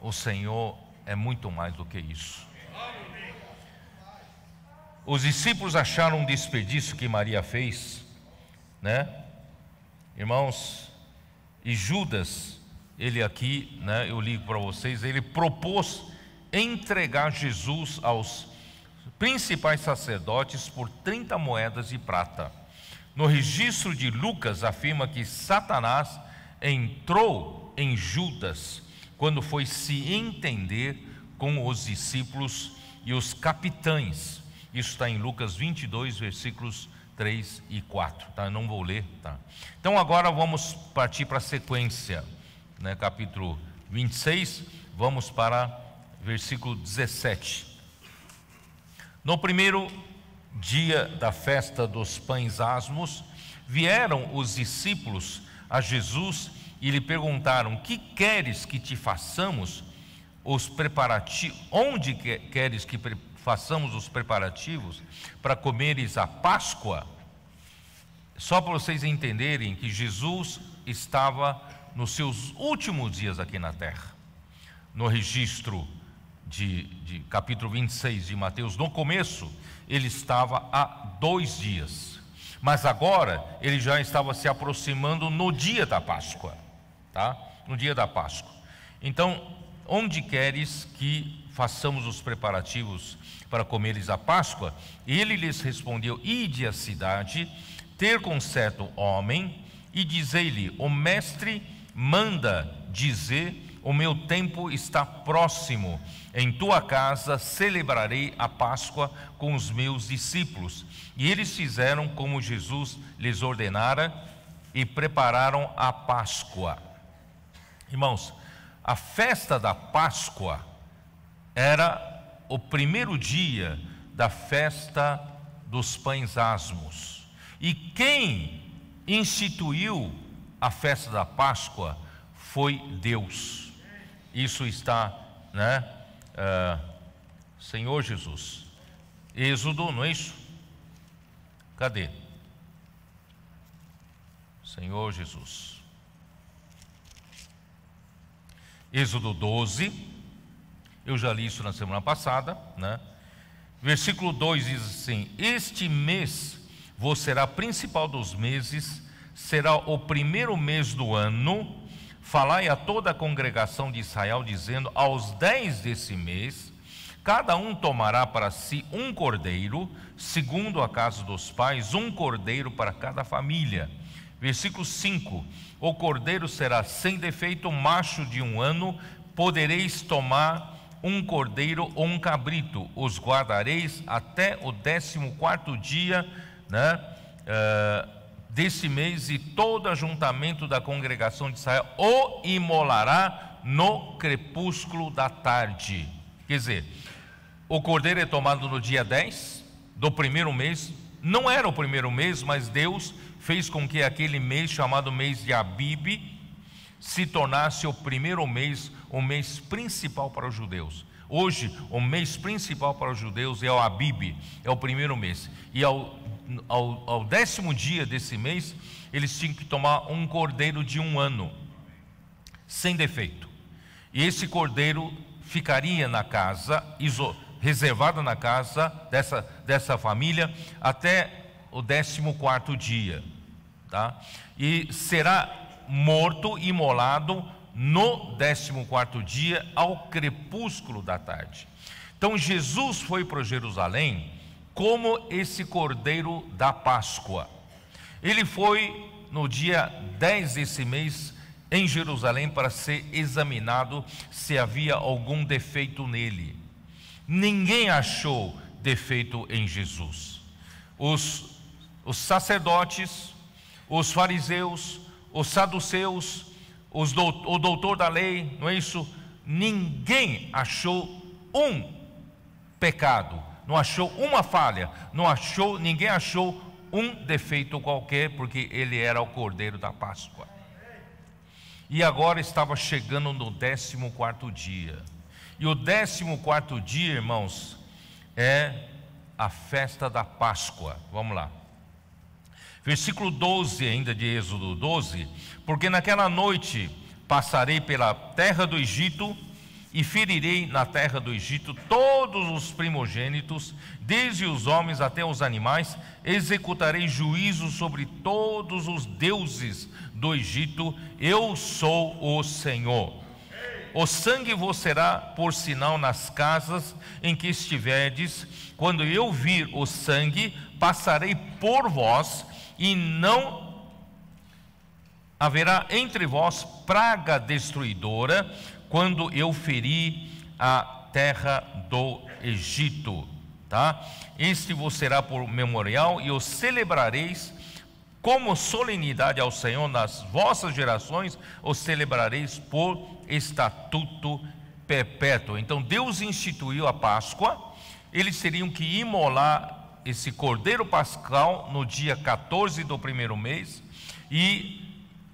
O Senhor é muito mais do que isso. Os discípulos acharam um desperdício que Maria fez, né? Irmãos, e Judas, ele aqui, né, eu ligo para vocês, ele propôs entregar Jesus aos principais sacerdotes por 30 moedas de prata. No registro de Lucas afirma que Satanás entrou em Judas quando foi se entender com os discípulos e os capitães. Isso está em Lucas 22, versículos 3 e 4, tá? Eu não vou ler, tá? Então agora vamos partir para a sequência, né? Capítulo 26, vamos para versículo 17. No primeiro dia da festa dos pães asmos, vieram os discípulos a Jesus e lhe perguntaram: que queres que te façamos os preparativos? Onde queres que façamos os preparativos para comeres a Páscoa? Só para vocês entenderem que Jesus estava nos seus últimos dias aqui na terra. No registro de capítulo 26 de Mateus, no começo, ele estava há 2 dias, mas agora ele já estava se aproximando no dia da Páscoa, tá? No dia da Páscoa. Então, onde queres que façamos os preparativos para comeres a Páscoa? Ele lhes respondeu: ide à cidade, ter com certo homem, e dizei-lhe: o mestre manda dizer, o meu tempo está próximo, em tua casa celebrarei a Páscoa com os meus discípulos. E eles fizeram como Jesus lhes ordenara e prepararam a Páscoa. Irmãos, a festa da Páscoa era o primeiro dia da festa dos pães asmos. E quem instituiu a festa da Páscoa foi Deus. Isso está, né? Senhor Jesus. Êxodo, não é isso? Cadê? Senhor Jesus. Êxodo 12. Eu já li isso na semana passada, né? Versículo 2 diz assim: este mês vos será principal dos meses, será o primeiro mês do ano. Falai a toda a congregação de Israel, dizendo: aos 10 desse mês, cada um tomará para si um cordeiro, segundo a casa dos pais, um cordeiro para cada família. Versículo 5: o cordeiro será sem defeito, macho de 1 ano. Podereis tomar um cordeiro ou um cabrito, os guardareis até o 14º dia, desse mês, e todo ajuntamento da congregação de Israel o imolará no crepúsculo da tarde. Quer dizer, o cordeiro é tomado no dia 10 do primeiro mês. Não era o primeiro mês, mas Deus fez com que aquele mês, chamado mês de Abibe, se tornasse o primeiro mês, o mês principal para os judeus. Hoje, o mês principal para os judeus é o Abibe, é o primeiro mês. E ao 10º dia desse mês, eles tinham que tomar um cordeiro de 1 ano, sem defeito. E esse cordeiro ficaria na casa, reservado na casa dessa família, até o 14º dia, tá? E será morto, imolado no 14º dia, ao crepúsculo da tarde. Então Jesus foi para Jerusalém como esse cordeiro da Páscoa. Ele foi no dia 10 desse mês em Jerusalém para ser examinado se havia algum defeito nele. Ninguém achou defeito em Jesus. Os sacerdotes, os fariseus, os saduceus, o doutor da lei, não é isso? Ninguém achou um pecado, não achou uma falha, ninguém achou um defeito qualquer, porque ele era o cordeiro da Páscoa. E agora estava chegando no 14º dia. E o 14º dia, irmãos, é a festa da Páscoa. Vamos lá. Versículo 12 ainda de Êxodo 12: porque naquela noite passarei pela terra do Egito, e ferirei na terra do Egito todos os primogênitos, desde os homens até os animais. Executarei juízo sobre todos os deuses do Egito. Eu sou o Senhor. O sangue vos será por sinal nas casas em que estiverdes. Quando eu vir o sangue, passarei por vós, e não haverá entre vós praga destruidora, quando eu ferir a terra do Egito, tá? Este vos será por memorial, e o celebrareis como solenidade ao Senhor nas vossas gerações, o celebrareis por estatuto perpétuo. Então Deus instituiu a Páscoa. Eles teriam que imolar esse cordeiro pascal no dia 14 do primeiro mês, e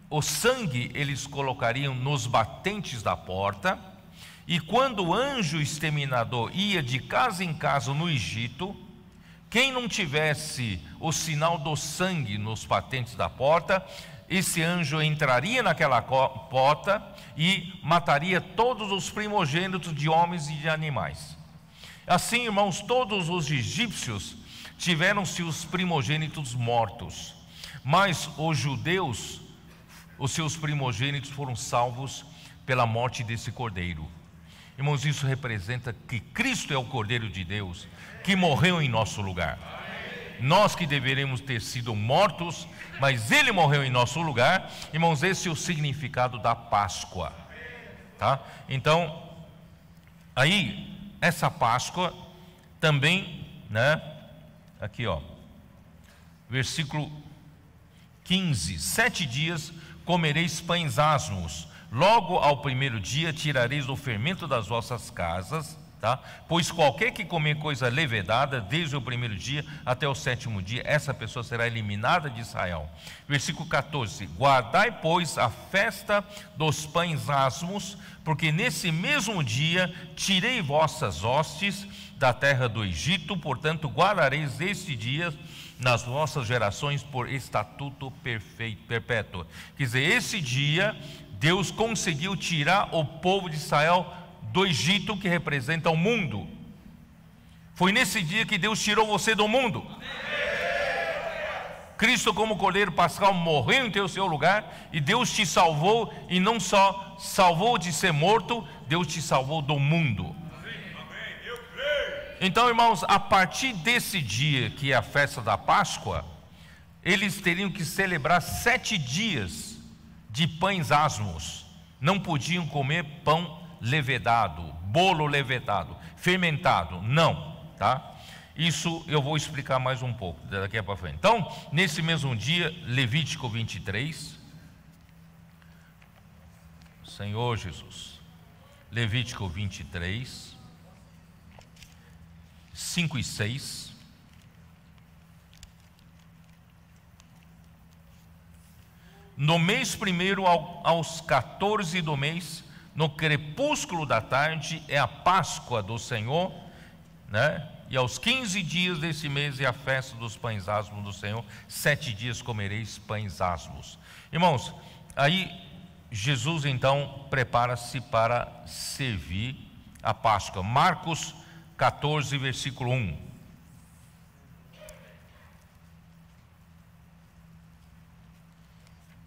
o sangue eles colocariam nos batentes da porta. E quando o anjo exterminador ia de casa em casa no Egito, quem não tivesse o sinal do sangue nos batentes da porta, esse anjo entraria naquela porta e mataria todos os primogênitos de homens e de animais. Assim, irmãos, todos os egípcios tiveram seus primogênitos mortos, mas os judeus, os seus primogênitos foram salvos pela morte desse cordeiro. Irmãos, isso representa que Cristo é o Cordeiro de Deus, que morreu em nosso lugar. Nós que deveríamos ter sido mortos, mas Ele morreu em nosso lugar. Irmãos, esse é o significado da Páscoa, tá? Então, aí, essa Páscoa também, aqui ó, versículo 15: 7 dias comereis pães asmos, logo ao primeiro dia tirareis o fermento das vossas casas, tá? Pois qualquer que comer coisa levedada, desde o primeiro dia até o 7º dia, essa pessoa será eliminada de Israel. Versículo 14: guardai, pois, a festa dos pães asmos, porque nesse mesmo dia tirei vossas hostes da terra do Egito. Portanto, guardareis este dia nas vossas gerações por estatuto perpétuo. Quer dizer, esse dia Deus conseguiu tirar o povo de Israel do Egito, que representa o mundo. Foi nesse dia que Deus tirou você do mundo. Cristo, como Cordeiro Pascal, morreu em teu seu lugar, e Deus te salvou, e não só salvou de ser morto, Deus te salvou do mundo. Então, irmãos, a partir desse dia, que é a festa da Páscoa, eles teriam que celebrar 7 dias de pães asmos. Não podiam comer pão levedado, bolo levedado, fermentado, não, tá? Isso eu vou explicar mais um pouco daqui para frente. Então, nesse mesmo dia, Levítico 23, Senhor Jesus, Levítico 23, 5 e 6. No mês primeiro, aos 14 do mês, no crepúsculo da tarde, é a Páscoa do Senhor, né? E aos 15 dias desse mês é a festa dos pães asmos do Senhor. 7 dias comereis pães asmos. Irmãos, aí Jesus então prepara-se para servir a Páscoa. Marcos 14, versículo 1.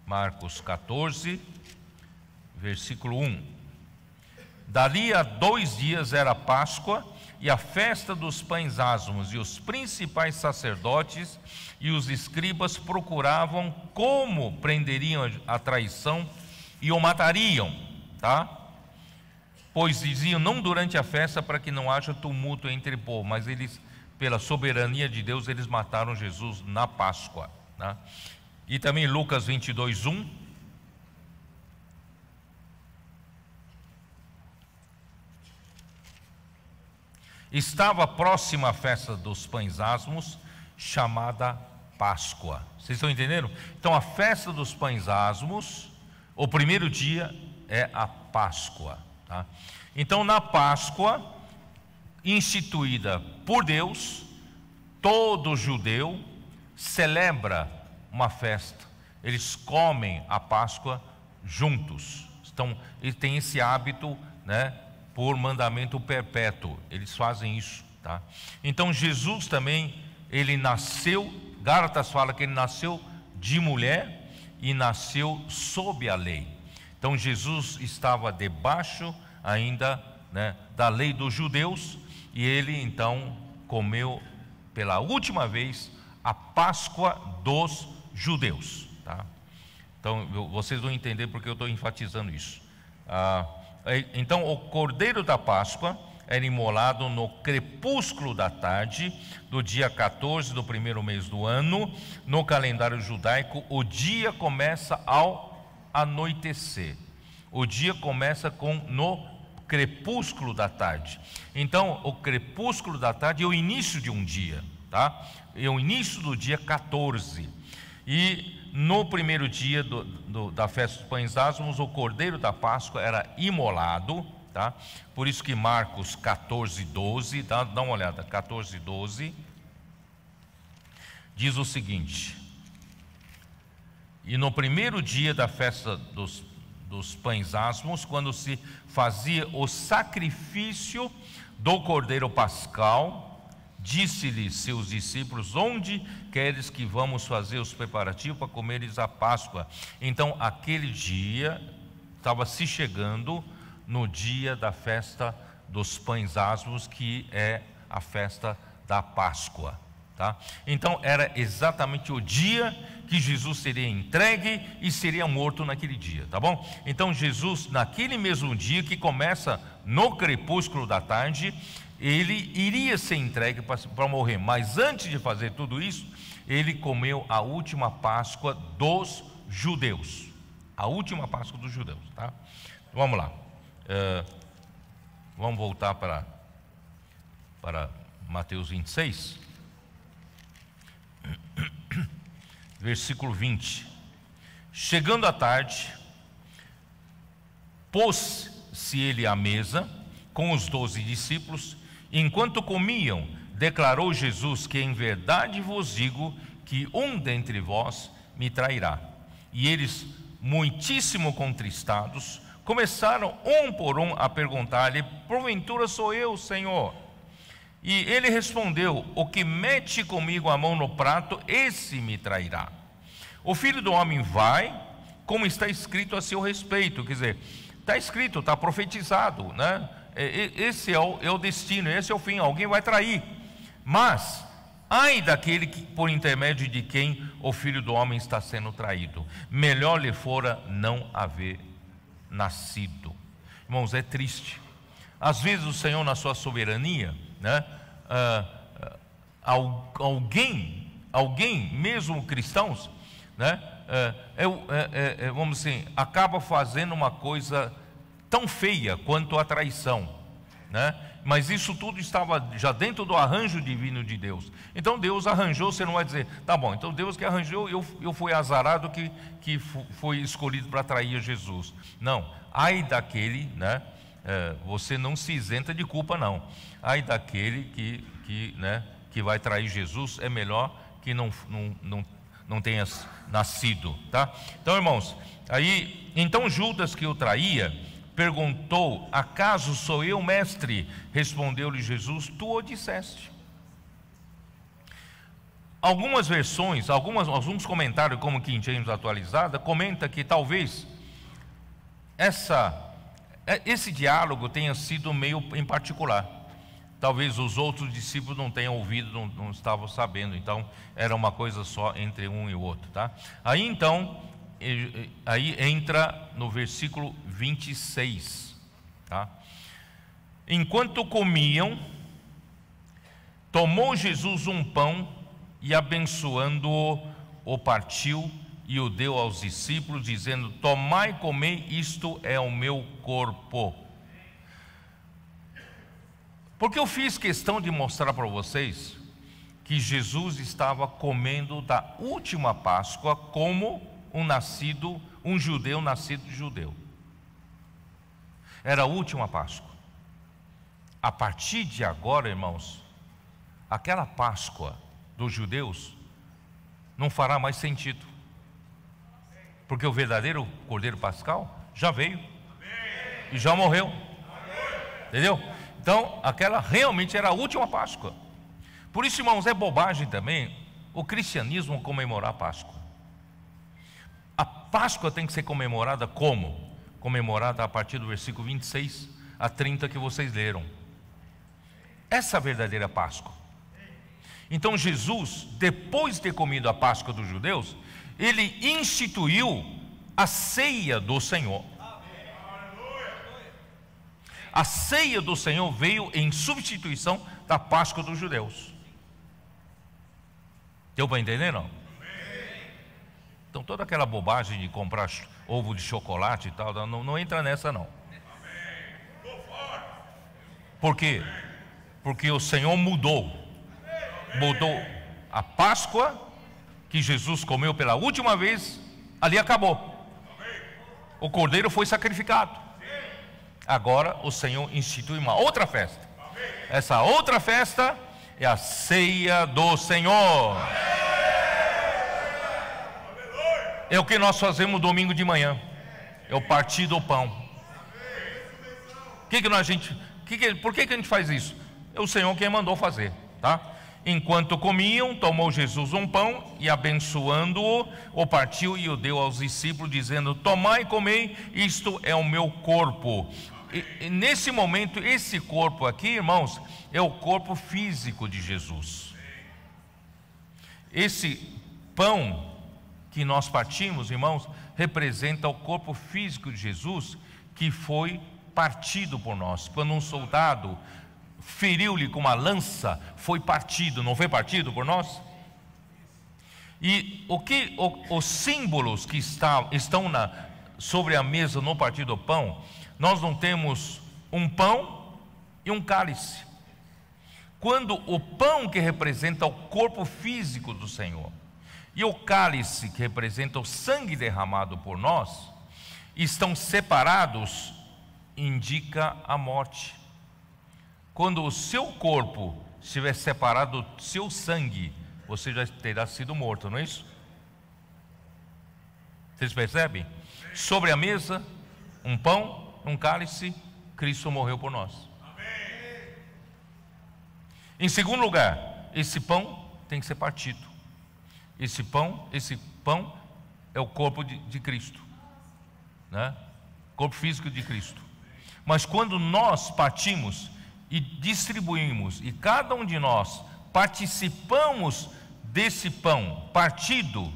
Marcos 14, versículo 1. Dali a 2 dias era a Páscoa e a festa dos pães asmos, e os principais sacerdotes e os escribas procuravam como prenderiam a traição e o matariam, tá? Pois diziam, não durante a festa, para que não haja tumulto entre o povo, mas eles, pela soberania de Deus, eles mataram Jesus na Páscoa, tá? E também Lucas 22, 1. Estava próxima a festa dos pães asmos, chamada Páscoa. Vocês estão entendendo? Então a festa dos pães asmos, o primeiro dia é a Páscoa, tá? Então na Páscoa, instituída por Deus, todo judeu celebra uma festa. Eles comem a Páscoa juntos. Então eles têm esse hábito, né? Por mandamento perpétuo, eles fazem isso, tá? Então Jesus também, ele nasceu, Gálatas fala que ele nasceu de mulher e nasceu sob a lei. Então Jesus estava debaixo ainda, né, da lei dos judeus, e ele então comeu pela última vez a Páscoa dos judeus, tá? Então vocês vão entender porque eu estou enfatizando isso. Então o cordeiro da Páscoa era imolado no crepúsculo da tarde do dia 14 do primeiro mês do ano. No calendário judaico, o dia começa ao anoitecer. O dia começa no crepúsculo da tarde. Então o crepúsculo da tarde é o início de um dia, tá? É o início do dia 14. E no primeiro dia da festa dos pães asmos, o cordeiro da Páscoa era imolado, tá? Por isso que Marcos 14, 12, dá uma olhada, 14, 12, diz o seguinte: e no primeiro dia da festa dos pães asmos, quando se fazia o sacrifício do cordeiro pascal, disse-lhe seus discípulos, onde queres que vamos fazer os preparativos para comeres a Páscoa? Então aquele dia estava se chegando no dia da festa dos pães asmos, que é a festa da Páscoa, tá? Então era exatamente o dia que Jesus seria entregue e seria morto naquele dia, tá bom? Então Jesus, naquele mesmo dia que começa no crepúsculo da tarde, ele iria ser entregue para morrer, mas antes de fazer tudo isso, ele comeu a última Páscoa dos judeus, a última Páscoa dos judeus, tá? Vamos lá, vamos voltar para Mateus 26, versículo 20. Chegando à tarde, pôs-se ele à mesa com os 12 discípulos. Enquanto comiam, declarou Jesus que em verdade vos digo que um dentre vós me trairá. E eles, muitíssimo contristados, começaram um por um a perguntar-lhe, porventura sou eu, Senhor? E ele respondeu: o que mete comigo a mão no prato, esse me trairá. O Filho do Homem vai, como está escrito a seu respeito. Quer dizer, está escrito, está profetizado, né? Esse é o destino, esse é o fim, alguém vai trair. Mas ai daquele que, por intermédio de quem o Filho do Homem está sendo traído. Melhor lhe fora não haver nascido. Irmãos, é triste. Às vezes o Senhor, na sua soberania, né, alguém, mesmo cristãos, né, vamos assim, acaba fazendo uma coisa tão feia quanto a traição, né? Mas isso tudo estava já dentro do arranjo divino de Deus. Então Deus arranjou. Você não vai dizer, tá bom, então Deus que arranjou, eu fui azarado que foi escolhido para trair Jesus. Não, ai daquele, né? Você não se isenta de culpa, não. Ai daquele que vai trair Jesus, é melhor que não tenha nascido, tá? Então, irmãos, então Judas, que o traía, perguntou: acaso sou eu, mestre? Respondeu-lhe Jesus: tu o disseste. Algumas versões, alguns comentários, como King James atualizada, comenta que talvez esse diálogo tenha sido meio em particular. Talvez os outros discípulos não tenham ouvido, não estavam sabendo. Então era uma coisa só entre um e o outro, tá? Aí entra no versículo 26, tá? Enquanto comiam, tomou Jesus um pão e, abençoando-o, o partiu e o deu aos discípulos, dizendo: tomai e comei, isto é o meu corpo. Porque eu fiz questão de mostrar para vocês que Jesus estava comendo da última Páscoa como um judeu nascido de judeu. Era a última Páscoa. A partir de agora, irmãos, aquela Páscoa dos judeus não fará mais sentido, porque o verdadeiro Cordeiro Pascal já veio e já morreu. Entendeu? Então, aquela realmente era a última Páscoa. Por isso, irmãos, é bobagem também o cristianismo comemorar a Páscoa. A Páscoa tem que ser comemorada como? Comemorada a partir do versículo 26 a 30 que vocês leram. Essa é a verdadeira Páscoa. Então Jesus, depois de ter comido a Páscoa dos judeus, ele instituiu a ceia do Senhor. A ceia do Senhor veio em substituição da Páscoa dos judeus. Deu para entender, não? Então toda aquela bobagem de comprar ovo de chocolate e tal, não entra nessa, não. Por quê? Porque o Senhor mudou a Páscoa que Jesus comeu pela última vez, ali acabou. O cordeiro foi sacrificado. Agora o Senhor institui uma outra festa. Essa outra festa é a ceia do Senhor. É o que nós fazemos domingo de manhã. É o partir do pão. Por que a gente faz isso? É o Senhor quem mandou fazer, tá? Enquanto comiam, tomou Jesus um pão e, abençoando-o, o partiu e o deu aos discípulos, dizendo: tomai e comei, isto é o meu corpo. E nesse momento, esse corpo aqui, irmãos, é o corpo físico de Jesus. Esse pão que nós partimos, irmãos, representa o corpo físico de Jesus, que foi partido por nós. Quando um soldado feriu-lhe com uma lança, foi partido, não foi partido por nós? E os símbolos que estão sobre a mesa no partir do pão, nós não temos um pão e um cálice. Quando o pão, que representa o corpo físico do Senhor, e o cálice, que representa o sangue derramado por nós, estão separados, indica a morte. Quando o seu corpo estiver separado do seu sangue, você já terá sido morto, não é isso? Vocês percebem? Sobre a mesa, um pão, um cálice, Cristo morreu por nós. Em segundo lugar, esse pão tem que ser partido. Esse pão é o corpo de Cristo, né? Corpo físico de Cristo. Mas quando nós partimos e distribuímos, e cada um de nós participamos desse pão partido,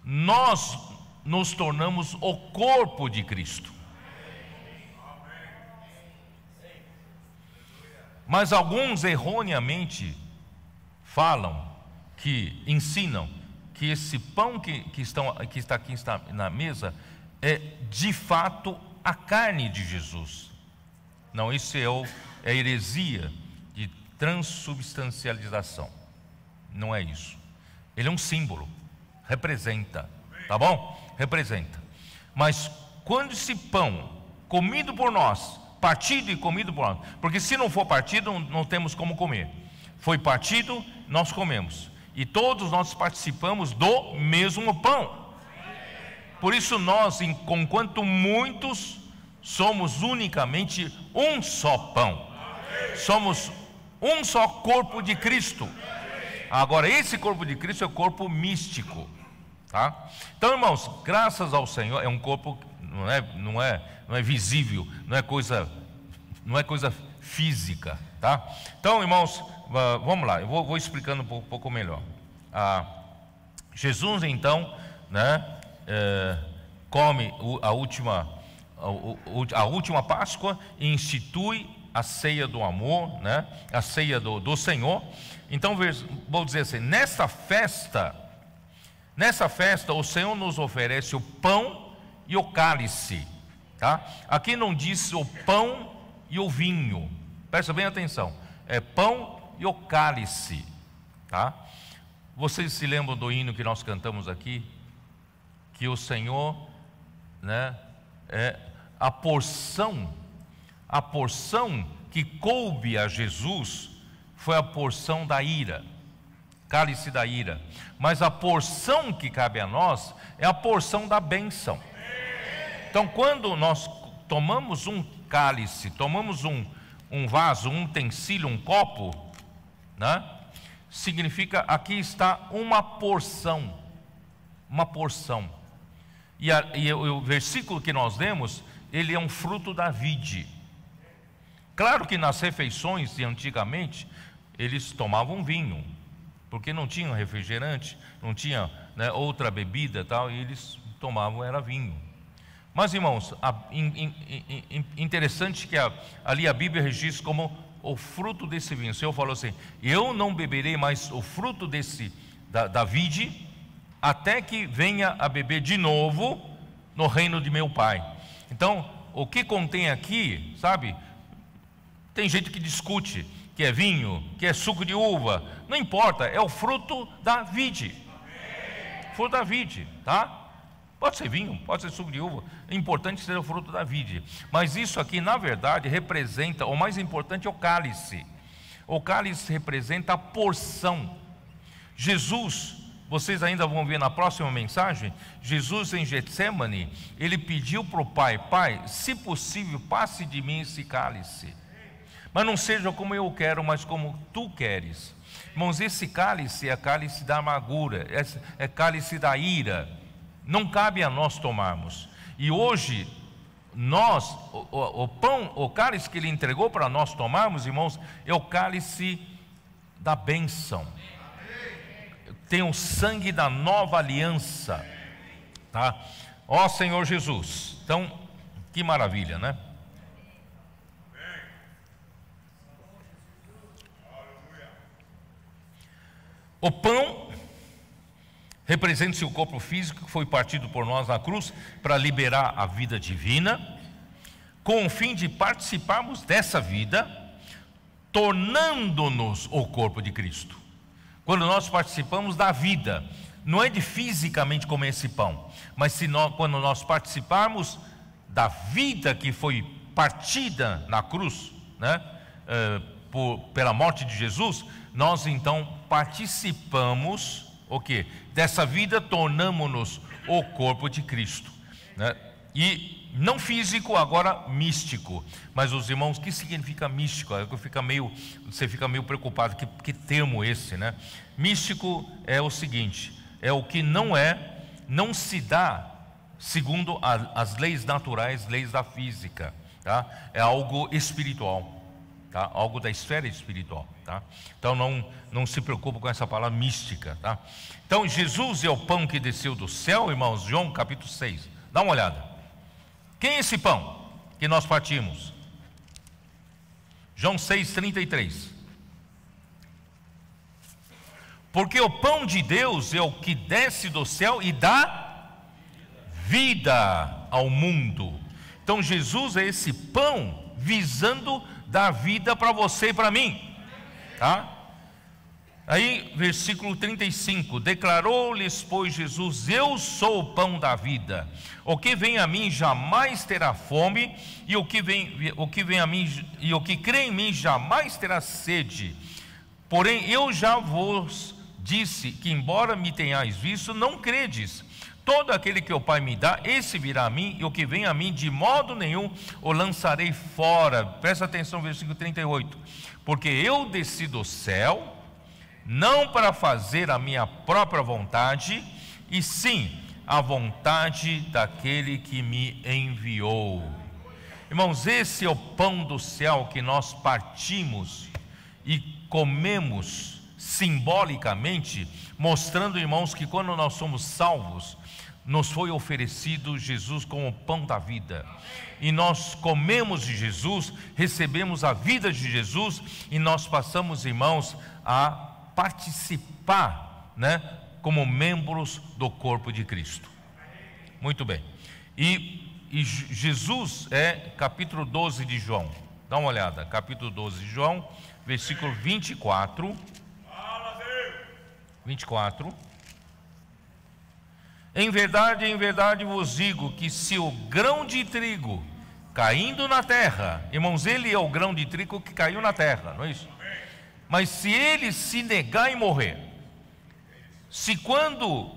nós nos tornamos o corpo de Cristo. Mas alguns erroneamente ensinam que esse pão que está aqui na mesa é de fato a carne de Jesus. Não, isso é heresia de transubstancialização. Não é isso. Ele é um símbolo, representa, tá bom? Representa. Mas quando esse pão comido por nós, partido e comido por nós, porque se não for partido não temos como comer. Foi partido, nós comemos. E todos nós participamos do mesmo pão. Por isso nós, enquanto muitos, somos unicamente um só pão. Somos um só corpo de Cristo. Agora, esse corpo de Cristo é o corpo místico, tá? Então, irmãos, graças ao Senhor, é um corpo não é visível, não é coisa física, tá? Então, irmãos, vamos lá, eu vou explicando um pouco melhor. Jesus, então, né, come a última Páscoa e institui a ceia do amor, né, a ceia do Senhor. Então, vou dizer assim, nessa festa o Senhor nos oferece o pão e o cálice, tá? Aqui não diz o pão e o vinho, presta bem atenção, é pão e o cálice, tá? Vocês se lembram do hino que nós cantamos aqui? Que o Senhor, né, a porção que coube a Jesus foi a porção da ira, cálice da ira, mas a porção que cabe a nós é a porção da bênção. Então, quando nós tomamos um cálice, tomamos um vaso, um utensílio, um copo, né, significa aqui está uma porção, e o versículo que nós lemos, ele é um fruto da vide. Claro que nas refeições de antigamente eles tomavam vinho, porque não tinha refrigerante, não tinha, né, outra bebida tal, e eles tomavam era vinho. Mas, irmãos, interessante que ali a Bíblia registra como o fruto desse vinho. O Senhor falou assim: eu não beberei mais o fruto da vide, até que venha a beber de novo no reino de meu Pai. Então, o que contém aqui, sabe? Tem gente que discute que é vinho, que é suco de uva, não importa, é o fruto da vide. Fruto da vide, tá? Pode ser vinho, pode ser suco de uva, é importante ser o fruto da vide. Mas isso aqui, na verdade, representa, o mais importante é o cálice. O cálice representa a porção. Jesus, vocês ainda vão ver na próxima mensagem, Jesus em Getsêmani, ele pediu para o Pai: Pai, se possível, passe de mim esse cálice, mas não seja como eu quero, mas como tu queres. Irmãos, esse cálice é cálice da amargura, é cálice da ira. Não cabe a nós tomarmos. E hoje, o cálice que ele entregou para nós tomarmos, irmãos, é o cálice da bênção. Tem o sangue da nova aliança, tá? Ó Senhor Jesus. Então, que maravilha, né? O pão representa-se o corpo físico que foi partido por nós na cruz para liberar a vida divina, com o fim de participarmos dessa vida, tornando-nos o corpo de Cristo. Quando nós participamos da vida, não é de fisicamente comer esse pão, mas quando nós participarmos da vida que foi partida na cruz, né, pela morte de Jesus, nós então participamos o quê? Dessa vida, tornamos-nos o corpo de Cristo, né? E não físico, agora místico. Mas os irmãos, o que significa místico? Você fica meio preocupado, que termo esse, né? Místico é o seguinte, é o que não se dá segundo as leis naturais, leis da física, tá? É algo espiritual, tá? Algo da esfera espiritual, tá? Então não se preocupe com essa palavra mística, tá? Então Jesus é o pão que desceu do céu, irmãos, João capítulo 6, dá uma olhada. Quem é esse pão que nós partimos? João 6:33. Porque o pão de Deus é o que desce do céu e dá vida ao mundo. Então Jesus é esse pão visando dar vida para você e para mim, tá? Aí versículo 35, declarou-lhes pois Jesus: eu sou o pão da vida, o que vem a mim jamais terá fome, e o que crê em mim jamais terá sede. Porém eu já vos disse que, embora me tenhais visto, não credes. Todo aquele que o Pai me dá, esse virá a mim, e o que vem a mim, de modo nenhum o lançarei fora. Presta atenção no versículo 38. Porque eu desci do céu, não para fazer a minha própria vontade, e sim a vontade daquele que me enviou. Irmãos, esse é o pão do céu que nós partimos e comemos simbolicamente, mostrando, irmãos, que quando nós somos salvos, nos foi oferecido Jesus como o pão da vida, e nós comemos de Jesus, recebemos a vida de Jesus, e nós passamos, irmãos, a participar, né, como membros do corpo de Cristo. Muito bem. E Jesus é capítulo 12 de João, dá uma olhada, capítulo 12 de João, versículo 24. Em verdade vos digo que se o grão de trigo caindo na terra, irmãos, ele é o grão de trigo que caiu na terra, não é isso? Mas se ele se negar e morrer, se quando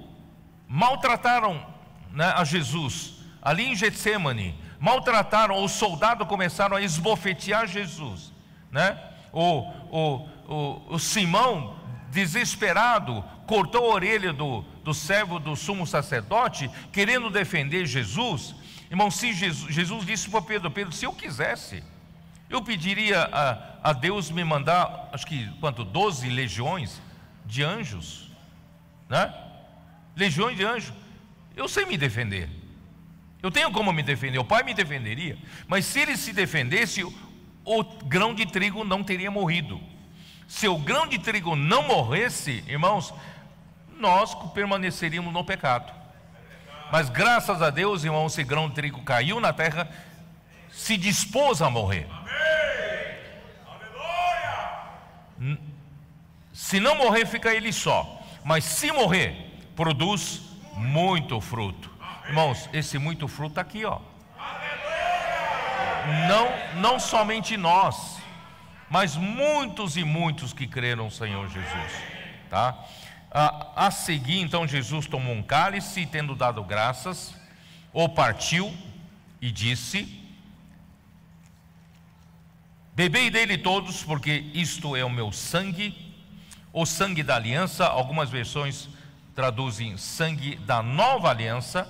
maltrataram, né, a Jesus, ali em Getsemane, maltrataram, os soldados começaram a esbofetear Jesus, né? O Simão, desesperado, cortou a orelha do servo do sumo sacerdote, querendo defender Jesus. Irmão, se Jesus disse para Pedro, se eu quisesse, eu pediria a Deus me mandar, acho que 12 legiões de anjos, né? Legiões de anjos. Eu sei me defender, eu tenho como me defender, o Pai me defenderia. Mas se ele se defendesse, o grão de trigo não teria morrido. Se o grão de trigo não morresse, irmãos, nós permaneceríamos no pecado. Mas graças a Deus, irmãos, esse grão de trigo caiu na terra, se dispôs a morrer. Se não morrer, fica ele só. Mas se morrer, produz muito fruto. Irmãos, esse muito fruto está aqui, ó. Não somente nós, mas muitos e muitos que creram no Senhor Jesus, tá? A seguir, então, Jesus tomou um cálice, e tendo dado graças, o partiu e disse: bebei dele todos, porque isto é o meu sangue, o sangue da aliança. Algumas versões traduzem sangue da nova aliança,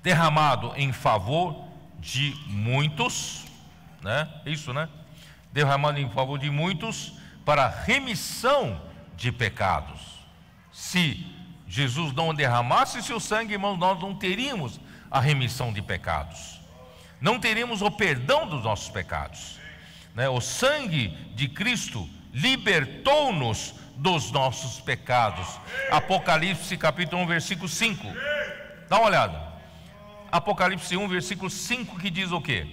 derramado em favor de muitos, né? Isso, né? Derramado em favor de muitos para remissão de pecados. Se Jesus não derramasse seu sangue, irmãos, nós não teríamos a remissão de pecados, não teríamos o perdão dos nossos pecados, né? O sangue de Cristo libertou-nos dos nossos pecados. Apocalipse capítulo 1, versículo 5. Dá uma olhada. Apocalipse 1, versículo 5, que diz o quê?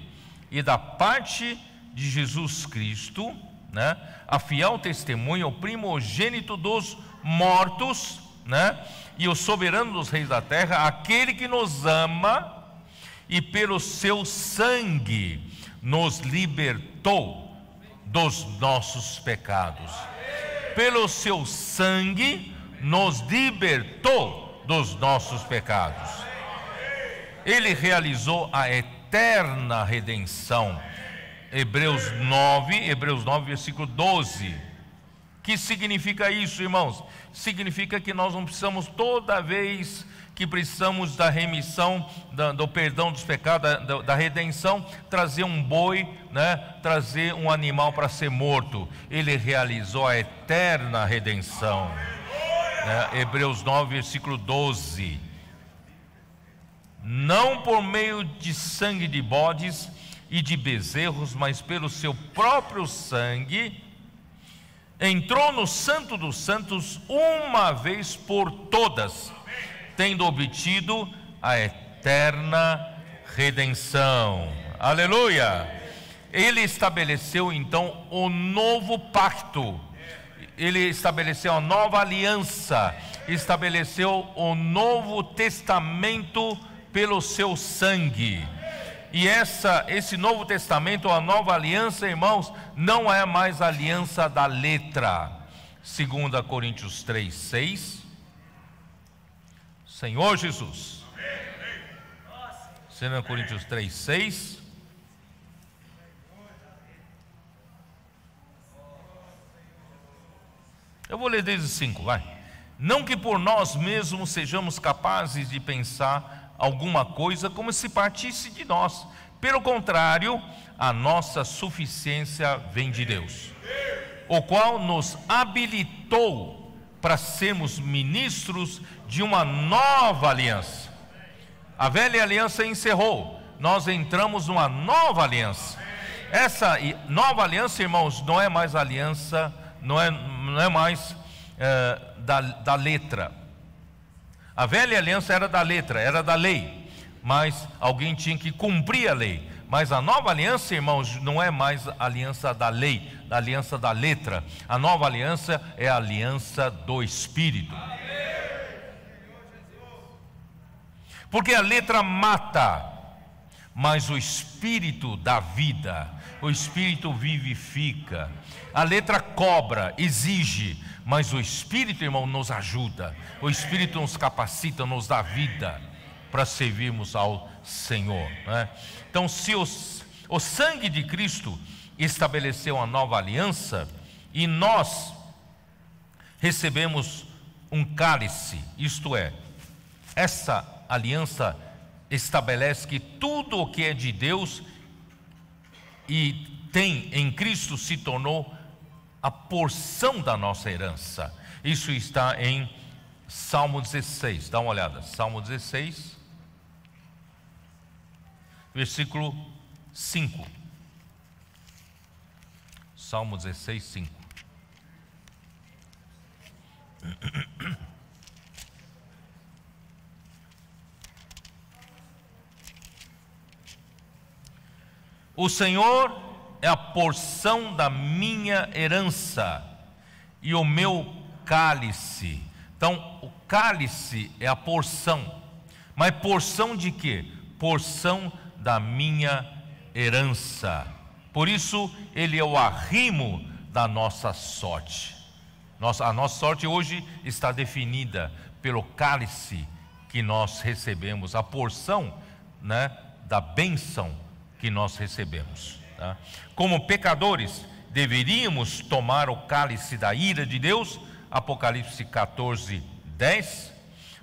E da parte de Jesus Cristo, né, a fiel testemunha, o primogênito dos mortos, né, e o soberano dos reis da terra, aquele que nos ama e pelo seu sangue nos libertou dos nossos pecados. Pelo seu sangue nos libertou dos nossos pecados. Ele realizou a eterna redenção. Hebreus 9, versículo 12. Que significa isso, irmãos? Significa que nós não precisamos, toda vez que precisamos da remissão, do perdão dos pecados, da redenção, trazer um boi, né? Trazer um animal para ser morto. Ele realizou a eterna redenção, né? Hebreus 9, versículo 12. Não por meio de sangue de bodes e de bezerros, mas pelo seu próprio sangue, entrou no Santo dos Santos uma vez por todas, tendo obtido a eterna redenção. Aleluia! Ele estabeleceu então o novo pacto, ele estabeleceu a nova aliança, estabeleceu o novo testamento pelo seu sangue. E esse novo testamento, a nova aliança, irmãos, não é mais a aliança da letra. 2 Coríntios 3, 6. Senhor Jesus. 2 Coríntios 3, 6. Eu vou ler desde 5, vai. Não que por nós mesmos sejamos capazes de pensar alguma coisa como se partisse de nós. Pelo contrário, a nossa suficiência vem de Deus, o qual nos habilitou para sermos ministros de uma nova aliança. A velha aliança encerrou, nós entramos numa nova aliança. Essa nova aliança, irmãos, não é mais aliança, não é mais da letra. A velha aliança era da letra, era da lei, mas alguém tinha que cumprir a lei. Mas a nova aliança, irmãos, não é mais a aliança da lei, a aliança da letra. A nova aliança é a aliança do Espírito. Porque a letra mata, mas o Espírito dá vida, o Espírito vivifica. A letra cobra, exige, mas o Espírito, irmão, nos ajuda. O Espírito nos capacita, nos dá vida para servirmos ao Senhor, né? Então, se o sangue de Cristo estabeleceu uma nova aliança, e nós recebemos um cálice, isto é, essa aliança estabelece que tudo o que é de Deus e tem em Cristo se tornou a porção da nossa herança. Isso está em Salmo 16, dá uma olhada, Salmo 16, versículo 5. Salmo 16, 5. O Senhor é a porção da minha herança e o meu cálice. Então, o cálice é a porção. Mas porção de quê? Porção da minha herança. Por isso, ele é o arrimo da nossa sorte. A nossa sorte hoje está definida pelo cálice que nós recebemos, a porção, né, da bênção que nós recebemos, tá? Como pecadores, deveríamos tomar o cálice da ira de Deus, Apocalipse 14, 10,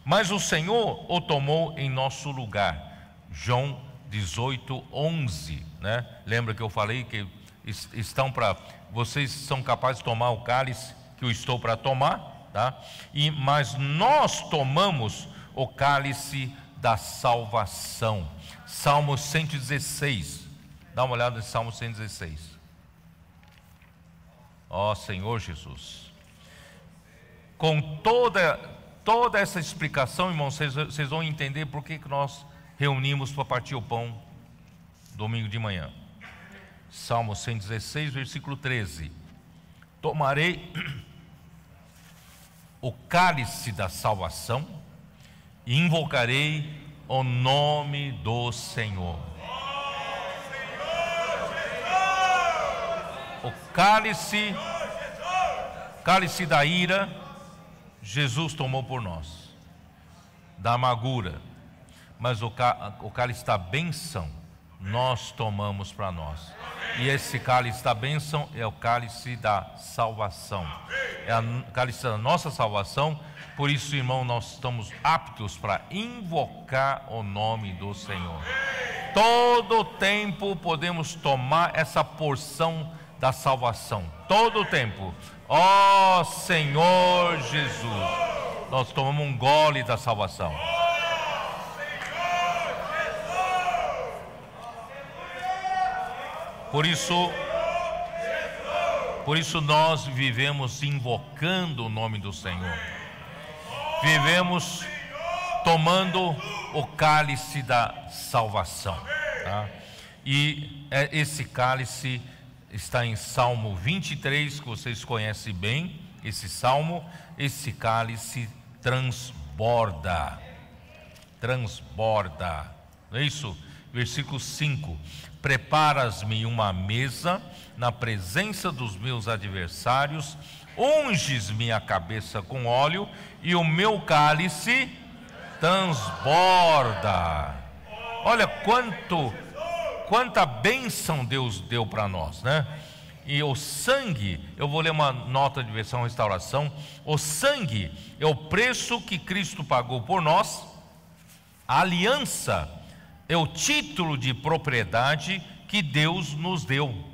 mas o Senhor o tomou em nosso lugar, João 18, 11, né? Lembra que eu falei que vocês são capazes de tomar o cálice que eu estou para tomar, tá? Mas nós tomamos o cálice da salvação. Salmo 116, dá uma olhada em Salmo 116. Ó Senhor Jesus, com toda essa explicação, irmãos, vocês vão entender por que nós reunimos para partir o pão domingo de manhã. Salmo 116, versículo 13. Tomarei o cálice da salvação e invocarei o nome do Senhor. O cálice da ira, Jesus tomou por nós, da amargura, mas o cálice da bênção nós tomamos para nós. E esse cálice da bênção é o cálice da salvação, é o cálice da nossa salvação. Por isso, irmão, nós estamos aptos para invocar o nome do Senhor. Todo tempo podemos tomar essa porção da salvação, todo tempo. Ó Senhor Jesus, nós tomamos um gole da salvação. Por isso nós vivemos invocando o nome do Senhor. Vivemos tomando o cálice da salvação, tá? E esse cálice está em Salmo 23, que vocês conhecem bem, esse salmo. Esse cálice transborda, não é isso? Versículo 5: preparas-me uma mesa na presença dos meus adversários, unges-me a cabeça com óleo, e o meu cálice transborda. Olha quanta bênção Deus deu para nós, né? E o sangue, eu vou ler uma nota de versão restauração. O sangue é o preço que Cristo pagou por nós. A aliança é o título de propriedade que Deus nos deu.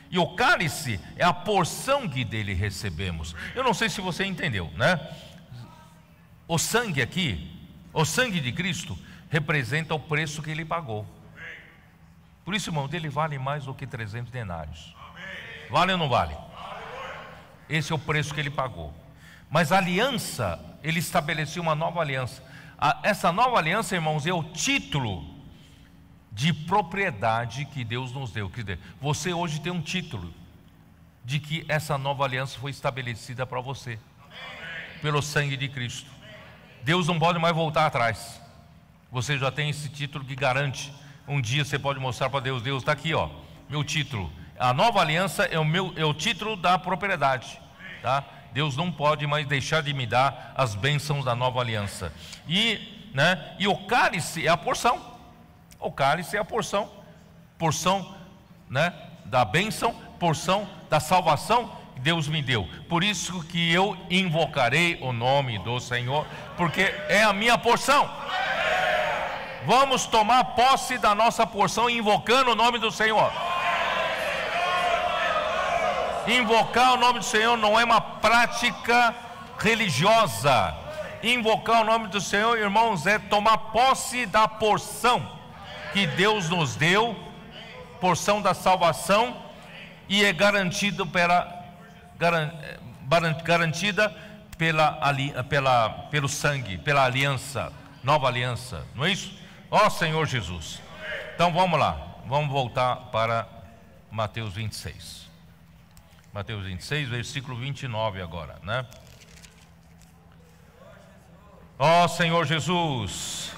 E o cálice é a porção que dele recebemos. Eu não sei se você entendeu, né? O sangue aqui, o sangue de Cristo, representa o preço que ele pagou. Por isso, irmão, dele vale mais do que 300 denários. Vale ou não vale? Esse é o preço que ele pagou. Mas a aliança, ele estabeleceu uma nova aliança. Essa nova aliança, irmãos, é o título de propriedade que Deus nos deu. Quer dizer, você hoje tem um título de que essa nova aliança foi estabelecida para você, pelo sangue de Cristo. Deus não pode mais voltar atrás. Você já tem esse título que garante. Um dia você pode mostrar para Deus: Deus, está aqui, ó, meu título. A nova aliança é o título da propriedade, tá? Deus não pode mais deixar de me dar as bênçãos da nova aliança. E o cálice é a porção. O cálice é a porção, né, da bênção, porção da salvação que Deus me deu. Por isso que eu invocarei o nome do Senhor, porque é a minha porção. Vamos tomar posse da nossa porção invocando o nome do Senhor. Invocar o nome do Senhor não é uma prática religiosa. Invocar o nome do Senhor, irmãos, é tomar posse da porção que Deus nos deu, porção da salvação, e é garantida pelo sangue, pela aliança, nova aliança, não é isso? Ó Senhor Jesus. Então vamos lá, vamos voltar para Mateus 26. Mateus 26, versículo 29 agora, né? Ó Senhor Jesus,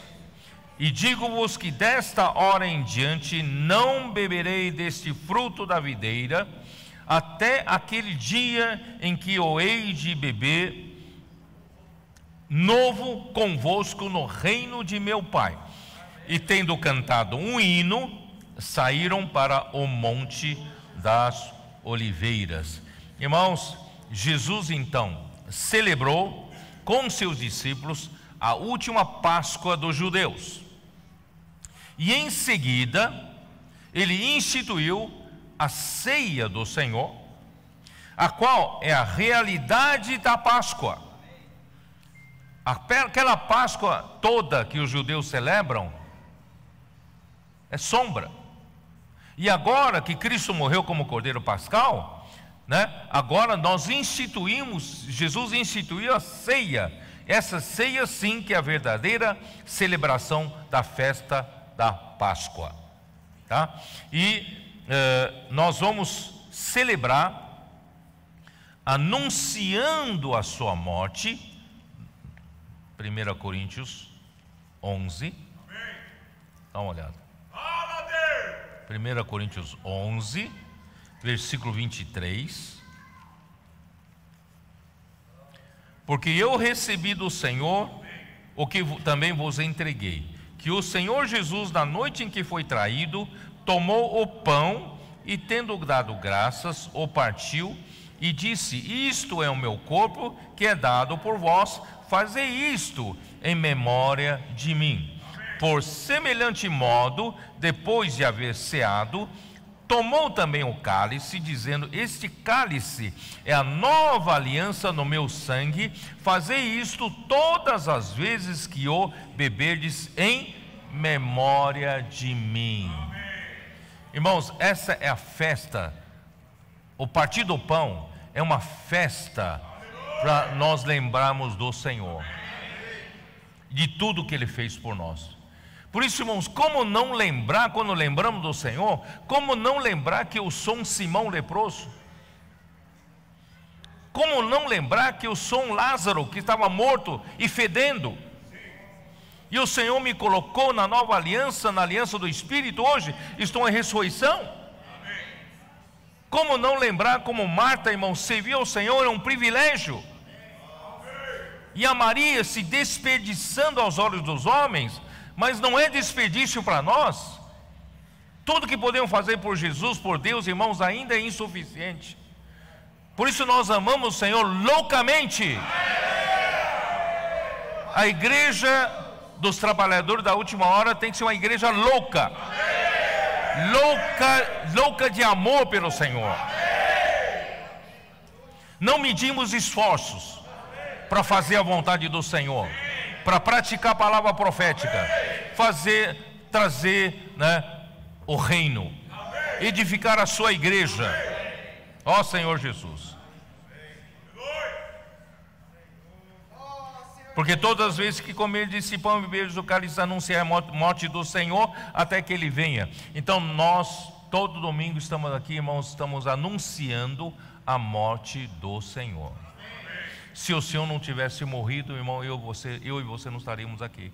e digo-vos que desta hora em diante não beberei deste fruto da videira, até aquele dia em que o hei de beber novo convosco no reino de meu Pai. E tendo cantado um hino, saíram para o monte das oliveiras. Irmãos, Jesus então celebrou com seus discípulos a última Páscoa dos judeus. E em seguida, ele instituiu a ceia do Senhor, a qual é a realidade da Páscoa. Aquela Páscoa toda que os judeus celebram é sombra. E agora que Cristo morreu como Cordeiro Pascal, né? Agora nós Jesus instituiu a ceia. Essa ceia sim que é a verdadeira celebração da festa da Páscoa, tá? E nós vamos celebrar anunciando a sua morte. 1 Coríntios 11. Dá uma olhada. 1 Coríntios 11, versículo 23. Porque eu recebi do Senhor o que também vos entreguei, que o Senhor Jesus, na noite em que foi traído, tomou o pão e, tendo dado graças, o partiu e disse: isto é o meu corpo que é dado por vós, fazei isto em memória de mim. Por semelhante modo, depois de haver ceado, tomou também o cálice, dizendo: este cálice é a nova aliança no meu sangue, fazei isto todas as vezes que o beberdes em memória de mim. Irmãos, essa é a festa. O partir do pão é uma festa para nós lembrarmos do Senhor, de tudo que Ele fez por nós. Por isso, irmãos, como não lembrar, quando lembramos do Senhor, como não lembrar que eu sou um Simão leproso? Como não lembrar que eu sou um Lázaro que estava morto e fedendo? E o Senhor me colocou na nova aliança, na aliança do Espírito, hoje estou em ressurreição. Como não lembrar como Marta, irmão, servir ao Senhor é um privilégio. E a Maria se desperdiçando aos olhos dos homens, mas não é desperdício para nós. Tudo que podemos fazer por Jesus, por Deus, irmãos, ainda é insuficiente. Por isso nós amamos o Senhor loucamente. A igreja dos trabalhadores da última hora tem que ser uma igreja louca. Louca de amor pelo Senhor. Não medimos esforços para fazer a vontade do Senhor, para praticar a palavra profética, trazer, né, o reino, edificar a sua igreja. Ó Senhor Jesus. Porque todas as vezes que comer desse pão e beber do cálice, anunciar a morte do Senhor até que Ele venha. Então nós, todo domingo estamos aqui, irmãos, estamos anunciando a morte do Senhor. Se o Senhor não tivesse morrido, irmão, eu e você não estaríamos aqui.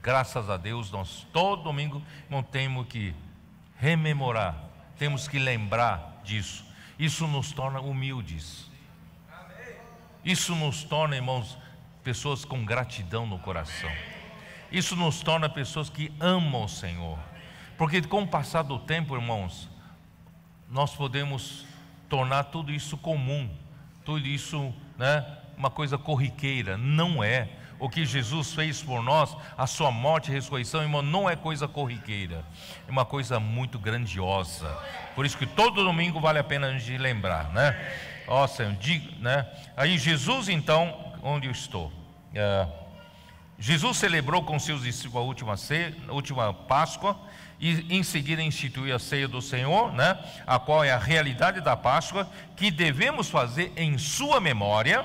Graças a Deus, nós todo domingo não temos que rememorar, temos que lembrar disso. Isso nos torna humildes. Isso nos torna, irmãos, pessoas com gratidão no coração. Isso nos torna pessoas que amam o Senhor. Porque com o passar do tempo, irmãos, nós podemos tornar tudo isso comum, tudo isso, né, uma coisa corriqueira. Não é. O que Jesus fez por nós, a sua morte e ressurreição, irmão, não é coisa corriqueira, é uma coisa muito grandiosa. Por isso que todo domingo vale a pena a gente lembrar, né? Ó Senhor, né? Aí Jesus, então, onde eu estou? Jesus celebrou com seus discípulos a última Páscoa, e em seguida instituiu a ceia do Senhor, né? A qual é a realidade da Páscoa, que devemos fazer em sua memória,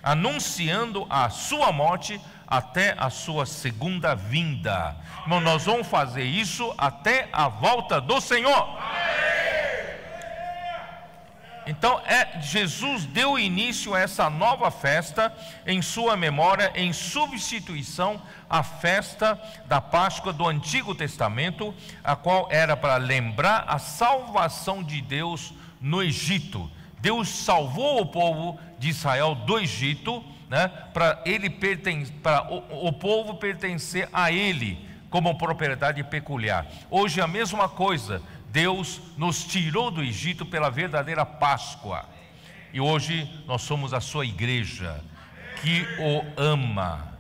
anunciando a sua morte até a sua segunda vinda. Irmão, nós vamos fazer isso até a volta do Senhor. Então Jesus deu início a essa nova festa em sua memória, em substituição à festa da Páscoa do Antigo Testamento, a qual era para lembrar a salvação de Deus no Egito. Deus salvou o povo de Israel do Egito, né, para o povo pertencer a Ele como propriedade peculiar. Hoje a mesma coisa. Deus nos tirou do Egito pela verdadeira Páscoa, e hoje nós somos a sua igreja que o ama.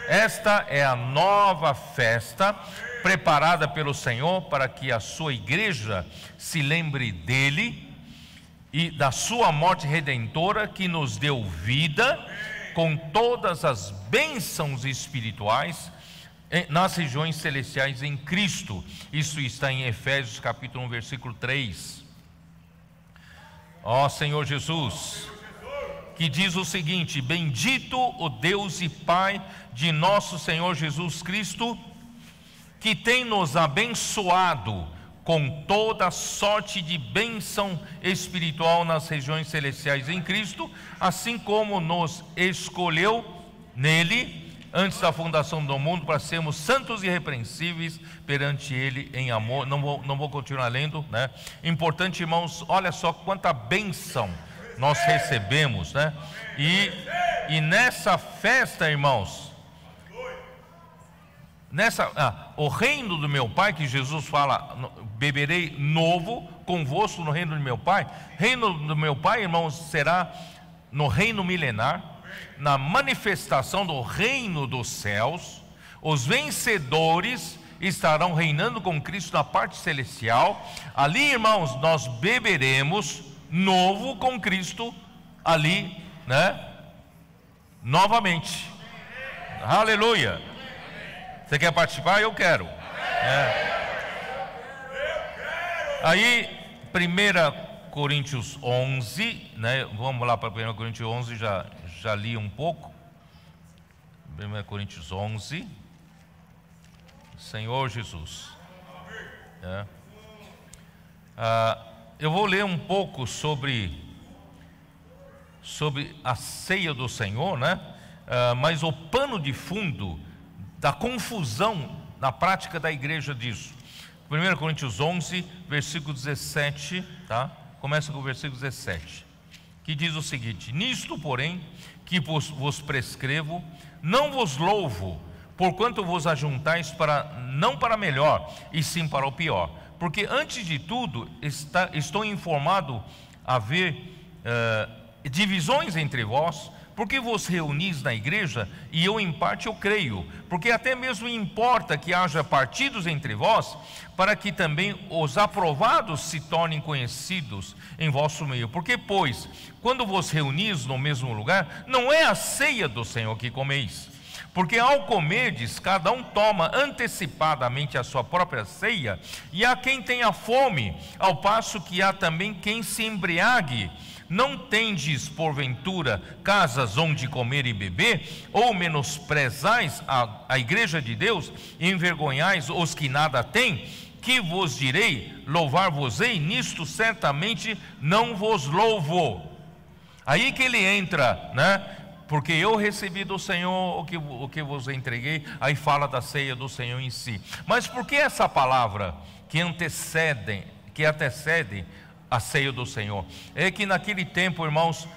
Esta é a nova festa preparada pelo Senhor para que a sua igreja se lembre dele e da sua morte redentora, que nos deu vida com todas as bênçãos espirituais nas regiões celestiais em Cristo. Isso está em Efésios capítulo 1, versículo 3. Ó Senhor Jesus, que diz o seguinte: bendito o Deus e Pai de nosso Senhor Jesus Cristo, que tem nos abençoado com toda sorte de bênção espiritual nas regiões celestiais em Cristo, assim como nos escolheu nele antes da fundação do mundo, para sermos santos e irrepreensíveis perante Ele em amor. Não vou continuar lendo, né? Importante, irmãos, olha só quanta bênção nós recebemos, né? E nessa festa, irmãos, o reino do meu Pai, que Jesus fala, beberei novo convosco no reino do meu Pai. Reino do meu Pai, irmãos, será no reino milenar, na manifestação do reino dos céus. Os vencedores estarão reinando com Cristo na parte celestial. Ali, irmãos, nós beberemos novo com Cristo ali, novamente. Aleluia. Você quer participar? Eu quero. Aí, 1 Coríntios 11, vamos lá para 1 Coríntios 11, já li um pouco. 1 Coríntios 11. Senhor Jesus. Eu vou ler um pouco sobre a ceia do Senhor, mas o pano de fundo da confusão na prática da igreja disso. 1 Coríntios 11, versículo 17, tá? Começa com o versículo 17, que diz o seguinte: nisto, porém, que vos prescrevo, não vos louvo, porquanto vos ajuntais não para melhor, e sim para o pior. Porque antes de tudo, estou informado haver divisões entre vós, porque vos reunis na igreja, e eu em parte eu creio, porque até mesmo importa que haja partidos entre vós, para que também os aprovados se tornem conhecidos em vosso meio. Porque, pois, quando vos reunis no mesmo lugar, não é a ceia do Senhor que comeis. Porque ao comerdes, cada um toma antecipadamente a sua própria ceia, e há quem tenha fome, ao passo que há também quem se embriague. Não tendes, porventura, casas onde comer e beber, ou menosprezais a igreja de Deus, e envergonhais os que nada têm? Que vos direi? Louvar-vos-ei? Nisto certamente não vos louvo. Aí que ele entra, porque eu recebi do Senhor o que vos entreguei. Aí fala da ceia do Senhor em si. Mas por que essa palavra que antecede a ceia do Senhor? É que naquele tempo, irmãos,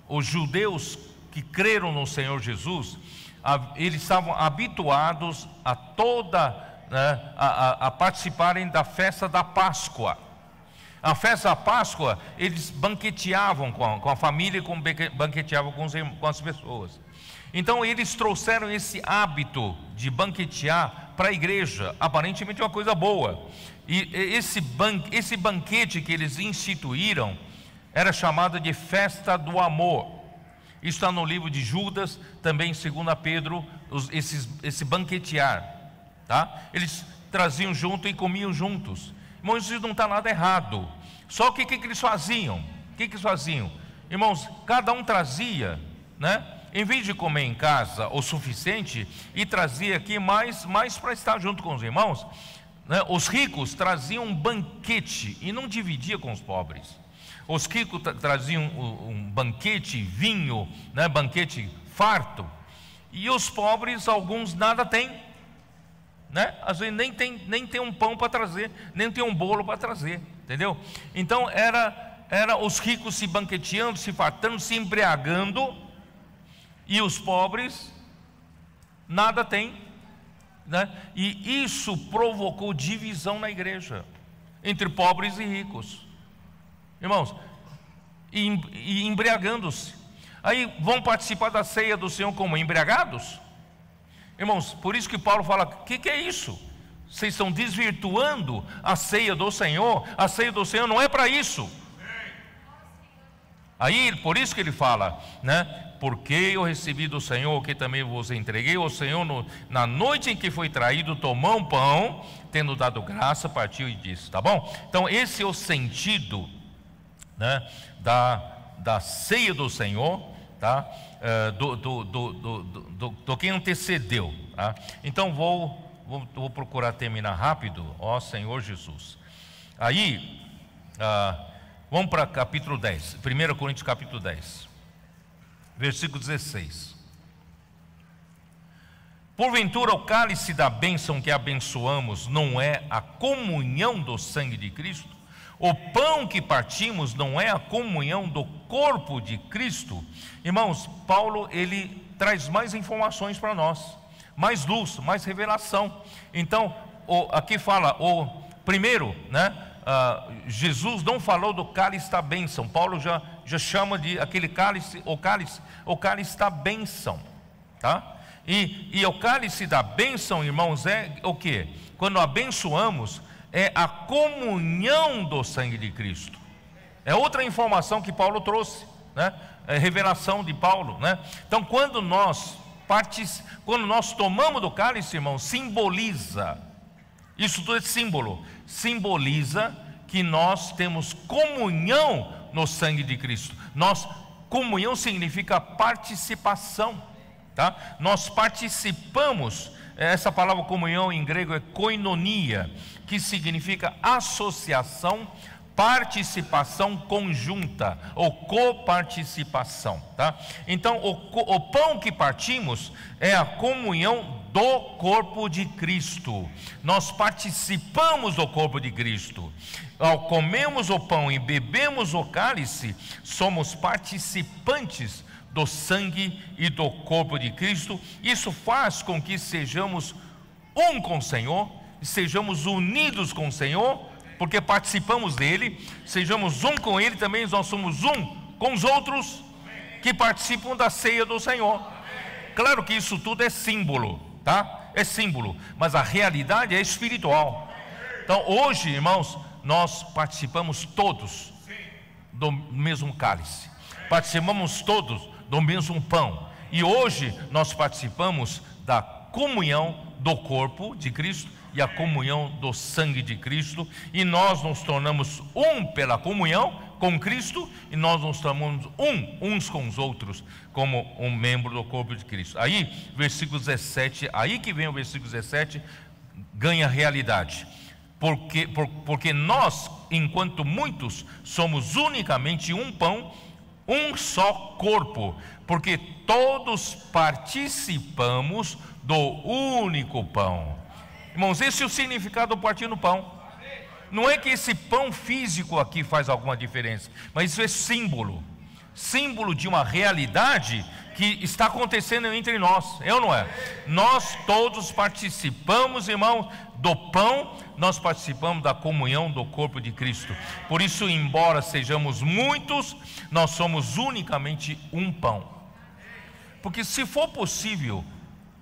os judeus que creram no Senhor Jesus, eles estavam habituados a a participarem da festa da Páscoa. A festa da Páscoa, eles banqueteavam com a família, banqueteavam com as pessoas. Então eles trouxeram esse hábito de banquetear para a igreja, aparentemente uma coisa boa. E esse banquete que eles instituíram era chamado de festa do amor. Isso está no livro de Judas, também em 2 Pedro, esse banquetear, tá? Eles traziam junto e comiam juntos. Irmãos, isso não está nada errado. Só que o que eles faziam? O que eles faziam? Irmãos, cada um trazia, em vez de comer em casa o suficiente, e trazia aqui mais para estar junto com os irmãos, os ricos traziam um banquete e não dividia com os pobres. Os ricos traziam um banquete, vinho, banquete farto, e os pobres, alguns nada têm. Às vezes nem tem um pão para trazer, nem tem um bolo para trazer, entendeu? Então era os ricos se banqueteando, se fartando, se embriagando, e os pobres nada tem, E isso provocou divisão na igreja entre pobres e ricos, irmãos, e embriagando-se. Aí vão participar da ceia do Senhor como embriagados? Irmãos, por isso que Paulo fala: o que é isso? Vocês estão desvirtuando a ceia do Senhor. A ceia do Senhor não é para isso. Aí, por isso que ele fala, porque eu recebi do Senhor o que também vos entreguei. O Senhor, na noite em que foi traído, tomou um pão, tendo dado graça, partiu e disse, tá bom? Então esse é o sentido, da ceia do Senhor, tá? Do que antecedeu, tá? Então vou procurar terminar rápido, ó Senhor Jesus. Aí vamos para capítulo 10, 1 Coríntios capítulo 10, versículo 16. Porventura o cálice da bênção que abençoamos não é a comunhão do sangue de Cristo? O pão que partimos não é a comunhão do corpo de Cristo? Irmãos, Paulo ele traz mais informações para nós, mais luz, mais revelação. Então, aqui fala, primeiro, né, Jesus não falou do cálice da bênção. Paulo já chama de aquele cálice, o cálice da bênção, tá? E o cálice da bênção, irmãos, é o que? Quando abençoamos, é a comunhão do sangue de Cristo. É outra informação que Paulo trouxe, né? É revelação de Paulo, né? Então, quando nós tomamos do cálice, irmãos, simboliza, isso tudo é símbolo, simboliza que nós temos comunhão no sangue de Cristo. Comunhão significa participação, tá? Nós participamos. Essa palavra comunhão em grego é koinonia, que significa associação, participação conjunta ou coparticipação, tá? Então o pão que partimos é a comunhão do corpo de Cristo. Nós participamos do corpo de Cristo. Ao comermos o pão e bebemos o cálice, somos participantes do sangue e do corpo de Cristo. Isso faz com que sejamos um com o Senhor, sejamos unidos com o Senhor, porque participamos dele, sejamos um com ele, também nós somos um com os outros que participam da ceia do Senhor. Claro que isso tudo é símbolo, tá? É símbolo, mas a realidade é espiritual. Então hoje, irmãos, nós participamos todos do mesmo cálice, participamos todos do mesmo pão, e hoje nós participamos da comunhão do corpo de Cristo e a comunhão do sangue de Cristo, e nós nos tornamos um pela comunhão com Cristo, e nós nos tornamos uns com os outros, como um membro do corpo de Cristo. Aí, versículo 17, aí que vem o versículo 17, ganha realidade, porque nós, enquanto muitos, somos unicamente um pão, um só corpo, porque todos participamos do único pão. Irmãos, esse é o significado do partir no pão. Não é que esse pão físico aqui faz alguma diferença, mas isso é símbolo de uma realidade que está acontecendo entre nós, é ou não é? Nós todos participamos, irmãos, do pão, nós participamos da comunhão do corpo de Cristo. Por isso, embora sejamos muitos, nós somos unicamente um pão. Porque se for possível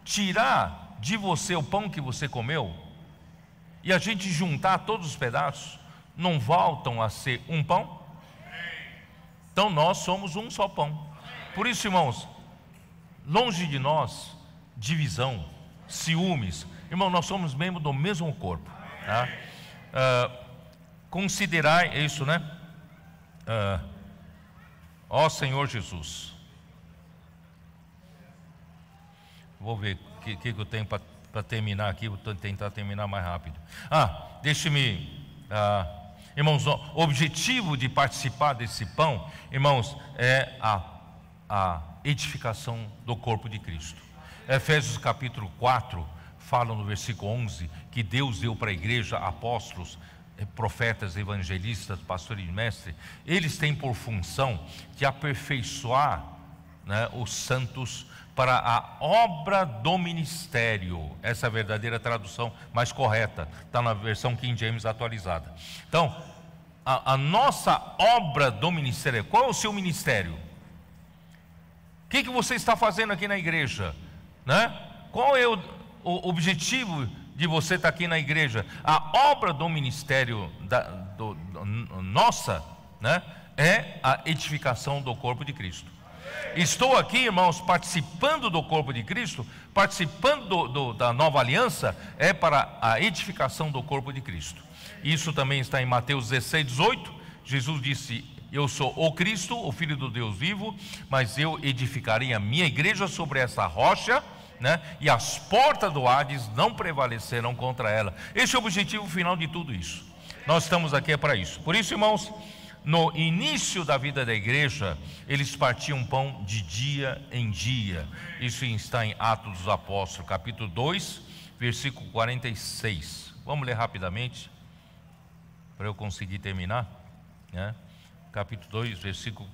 tirar de você o pão que você comeu, e a gente juntar todos os pedaços, não voltam a ser um pão? Então nós somos um só pão. Por isso, irmãos, longe de nós divisão, ciúmes. Irmão, nós somos membros do mesmo corpo, tá? Considerai isso, né? Ó Senhor Jesus. Vou ver o que eu tenho para terminar aqui. Vou tentar terminar mais rápido. Irmãos, o objetivo de participar desse pão, irmãos, é a edificação do corpo de Cristo. Efésios capítulo 4 fala no versículo 11 que Deus deu para a igreja apóstolos, profetas, evangelistas, pastores e mestres. Eles têm por função de aperfeiçoar, né, os santos para a obra do ministério. Essa é a verdadeira tradução mais correta, está na versão King James atualizada. Então, a nossa obra do ministério, qual é o seu ministério? O que você está fazendo aqui na igreja, né? Qual é o objetivo de você estar aqui na igreja? A obra do ministério nossa, né, é a edificação do corpo de Cristo. Estou aqui, irmãos, participando do corpo de Cristo, participando da nova aliança, é para a edificação do corpo de Cristo. Isso também está em Mateus 16, 18. Jesus disse: eu sou o Cristo, o Filho do Deus vivo, mas eu edificarei a minha igreja sobre essa rocha, né, e as portas do Hades não prevalecerão contra ela. Esse é o objetivo final de tudo isso. Nós estamos aqui para isso. Por isso, irmãos, no início da vida da igreja, eles partiam pão de dia em dia. Isso está em Atos dos Apóstolos, capítulo 2, versículo 46. Vamos ler rapidamente, para eu conseguir terminar, né? Capítulo 2, versículo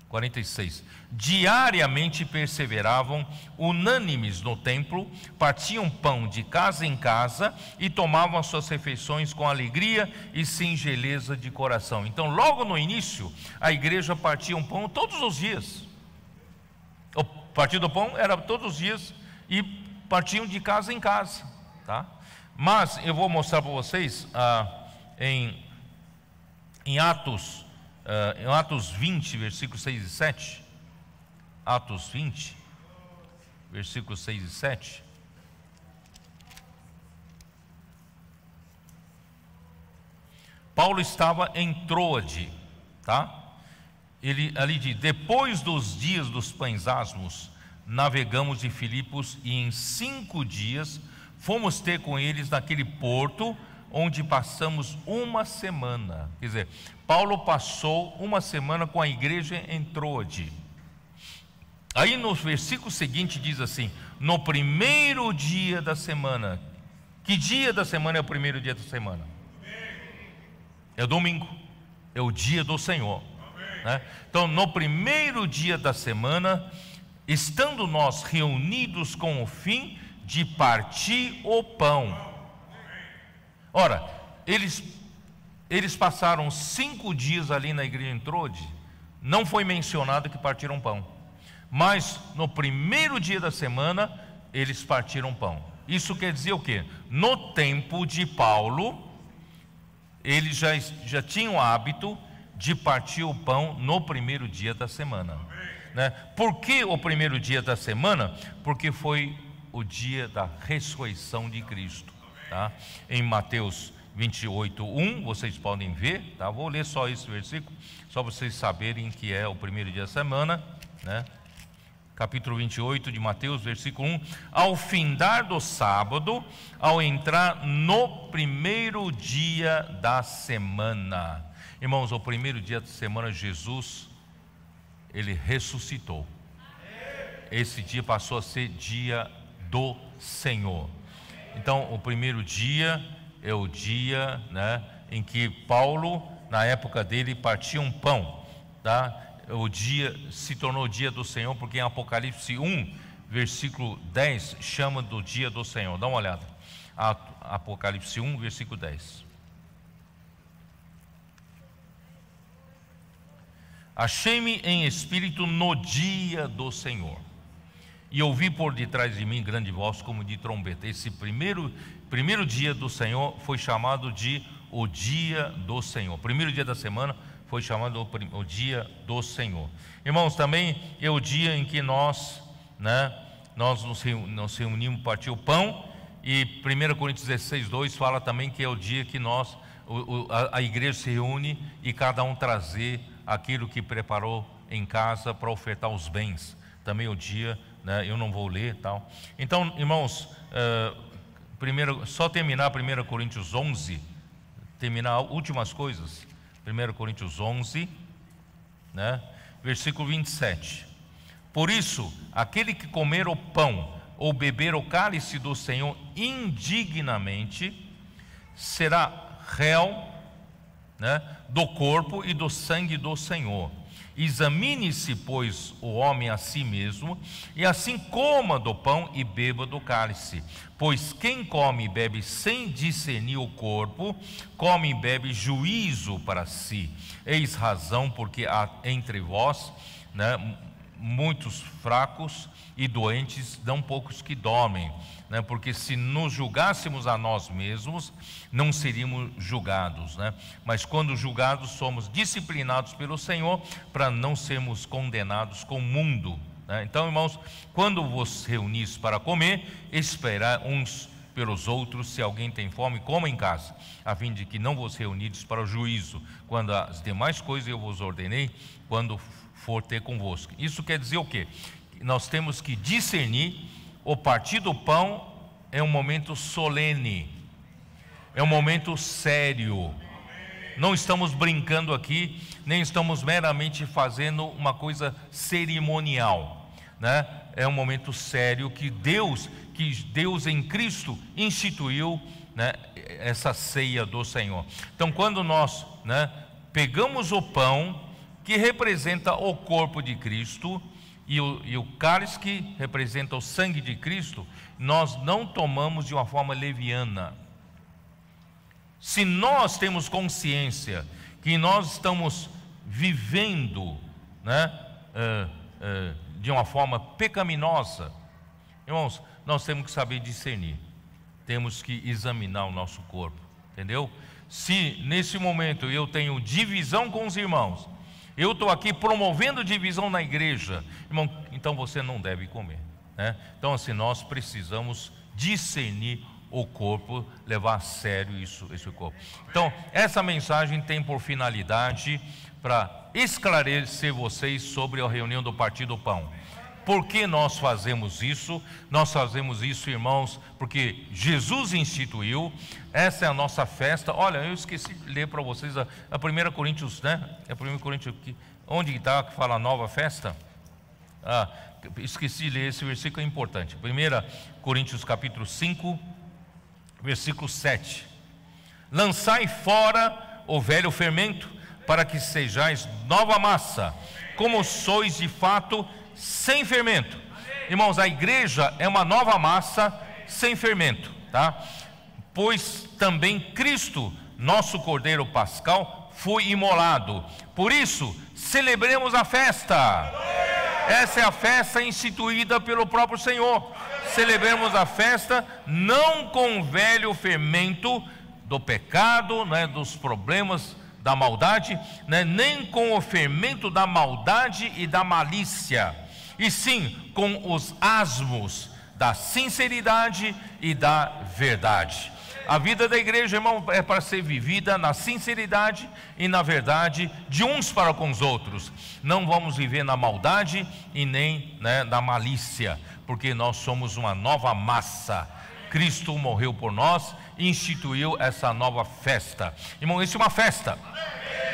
46. Diariamente perseveravam unânimes no templo, partiam pão de casa em casa e tomavam as suas refeições com alegria e singeleza de coração. Então, logo no início, a igreja partia um pão todos os dias. O partir do pão era todos os dias e partiam de casa em casa, tá? Mas eu vou mostrar para vocês em Atos 20, versículos 6 e 7. Atos 20, versículos 6 e 7. Paulo estava em Troade, tá? Ele ali diz: depois dos dias dos pães asmos, navegamos de Filipos e em 5 dias fomos ter com eles naquele porto, onde passamos uma semana. Quer dizer, Paulo passou uma semana com a igreja em Troade. Aí no versículo seguinte diz assim: no primeiro dia da semana. Que dia da semana é o primeiro dia da semana? É o domingo, é o dia do Senhor, né? Então, no primeiro dia da semana, estando nós reunidos com o fim de partir o pão. Ora, eles passaram 5 dias ali na igreja em Troade. Não foi mencionado que partiram pão, mas no primeiro dia da semana eles partiram pão. Isso quer dizer o quê? No tempo de Paulo, eles já tinham o hábito de partir o pão no primeiro dia da semana, né? Por que o primeiro dia da semana? Porque foi o dia da ressurreição de Cristo, tá? Em Mateus 28:1, vocês podem ver, tá? Vou ler só esse versículo, só para vocês saberem que é o primeiro dia da semana, né? Capítulo 28 de Mateus, versículo 1: ao findar do sábado, ao entrar no primeiro dia da semana. Irmãos, o primeiro dia da semana, Jesus, ele ressuscitou. Esse dia passou a ser dia do Senhor. Então, o primeiro dia é o dia, né, em que Paulo, na época dele, partia um pão, tá? O dia se tornou o dia do Senhor, porque em Apocalipse 1, versículo 10, chama do dia do Senhor. Dá uma olhada. Apocalipse 1, versículo 10. Achei-me em espírito no dia do Senhor, e ouvi por detrás de mim grande voz como de trombeta. Esse primeiro dia do Senhor foi chamado de o dia do Senhor. Primeiro dia da semana foi chamado o dia do Senhor. Irmãos, também é o dia em que nós nos reunimos para partir o pão. E 1 Coríntios 16:2 fala também que é o dia que a igreja se reúne e cada um trazer aquilo que preparou em casa para ofertar os bens. Também é o dia, né? Eu não vou ler tal. Então, irmãos, só terminar 1 Coríntios 11, terminar últimas coisas. 1 Coríntios 11, né? Versículo 27. Por isso, aquele que comer o pão ou beber o cálice do Senhor indignamente será réu, né, do corpo e do sangue do Senhor. Examine-se, pois, o homem a si mesmo, e assim coma do pão e beba do cálice. Pois quem come e bebe sem discernir o corpo, come e bebe juízo para si. Eis razão porque há entre vós, né, muitos fracos e doentes, não poucos que dormem, né? Porque se nos julgássemos a nós mesmos, não seríamos julgados, né? Mas quando julgados, somos disciplinados pelo Senhor, para não sermos condenados com o mundo, né? Então, irmãos, quando vos reunis para comer, esperai uns pelos outros. Se alguém tem fome, coma em casa, a fim de que não vos reunides para o juízo, quando as demais coisas eu vos ordenei, quando for ter convosco. Isso quer dizer o quê? Nós temos que discernir. O partir do pão é um momento solene, é um momento sério. Não estamos brincando aqui, nem estamos meramente fazendo uma coisa cerimonial, né? É um momento sério que Deus em Cristo instituiu, né, essa ceia do Senhor. Então, quando nós, né, pegamos o pão, que representa o corpo de Cristo, e o cálice que representa o sangue de Cristo, nós não tomamos de uma forma leviana. Se nós temos consciência que nós estamos vivendo, né, de uma forma pecaminosa, irmãos, nós temos que saber discernir, temos que examinar o nosso corpo, entendeu? Se nesse momento eu tenho divisão com os irmãos, eu estou aqui promovendo divisão na igreja, irmão, então você não deve comer, né? Então assim, nós precisamos discernir o corpo, levar a sério esse corpo. Então essa mensagem tem por finalidade para esclarecer vocês sobre a reunião do Partir do Pão. Por que nós fazemos isso? Nós fazemos isso, irmãos, porque Jesus instituiu. Essa é a nossa festa. Olha, eu esqueci de ler para vocês a 1 Coríntios, né? É 1 Coríntios, onde está que fala nova festa? Esqueci de ler, esse versículo é importante. 1 Coríntios capítulo 5, versículo 7. Lançai fora o velho fermento, para que sejais nova massa, como sois de fato sem fermento. Irmãos, a igreja é uma nova massa sem fermento, tá? Pois também Cristo, nosso Cordeiro Pascal, foi imolado. Por isso, celebremos a festa. Essa é a festa instituída pelo próprio Senhor. Celebremos a festa não com o velho fermento do pecado, né, dos problemas da maldade, né, nem com o fermento da maldade e da malícia, e sim com os asmos da sinceridade e da verdade. A vida da igreja, irmão, é para ser vivida na sinceridade e na verdade de uns para com os outros. Não vamos viver na maldade e nem, né, na malícia, porque nós somos uma nova massa. Cristo morreu por nós e instituiu essa nova festa. Irmão, isso é uma festa.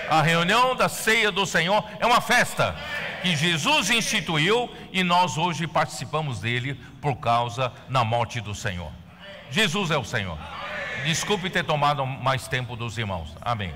A reunião da ceia do Senhor é uma festa que Jesus instituiu e nós hoje participamos dele por causa da morte do Senhor. Jesus é o Senhor. Desculpe ter tomado mais tempo dos irmãos. Amém.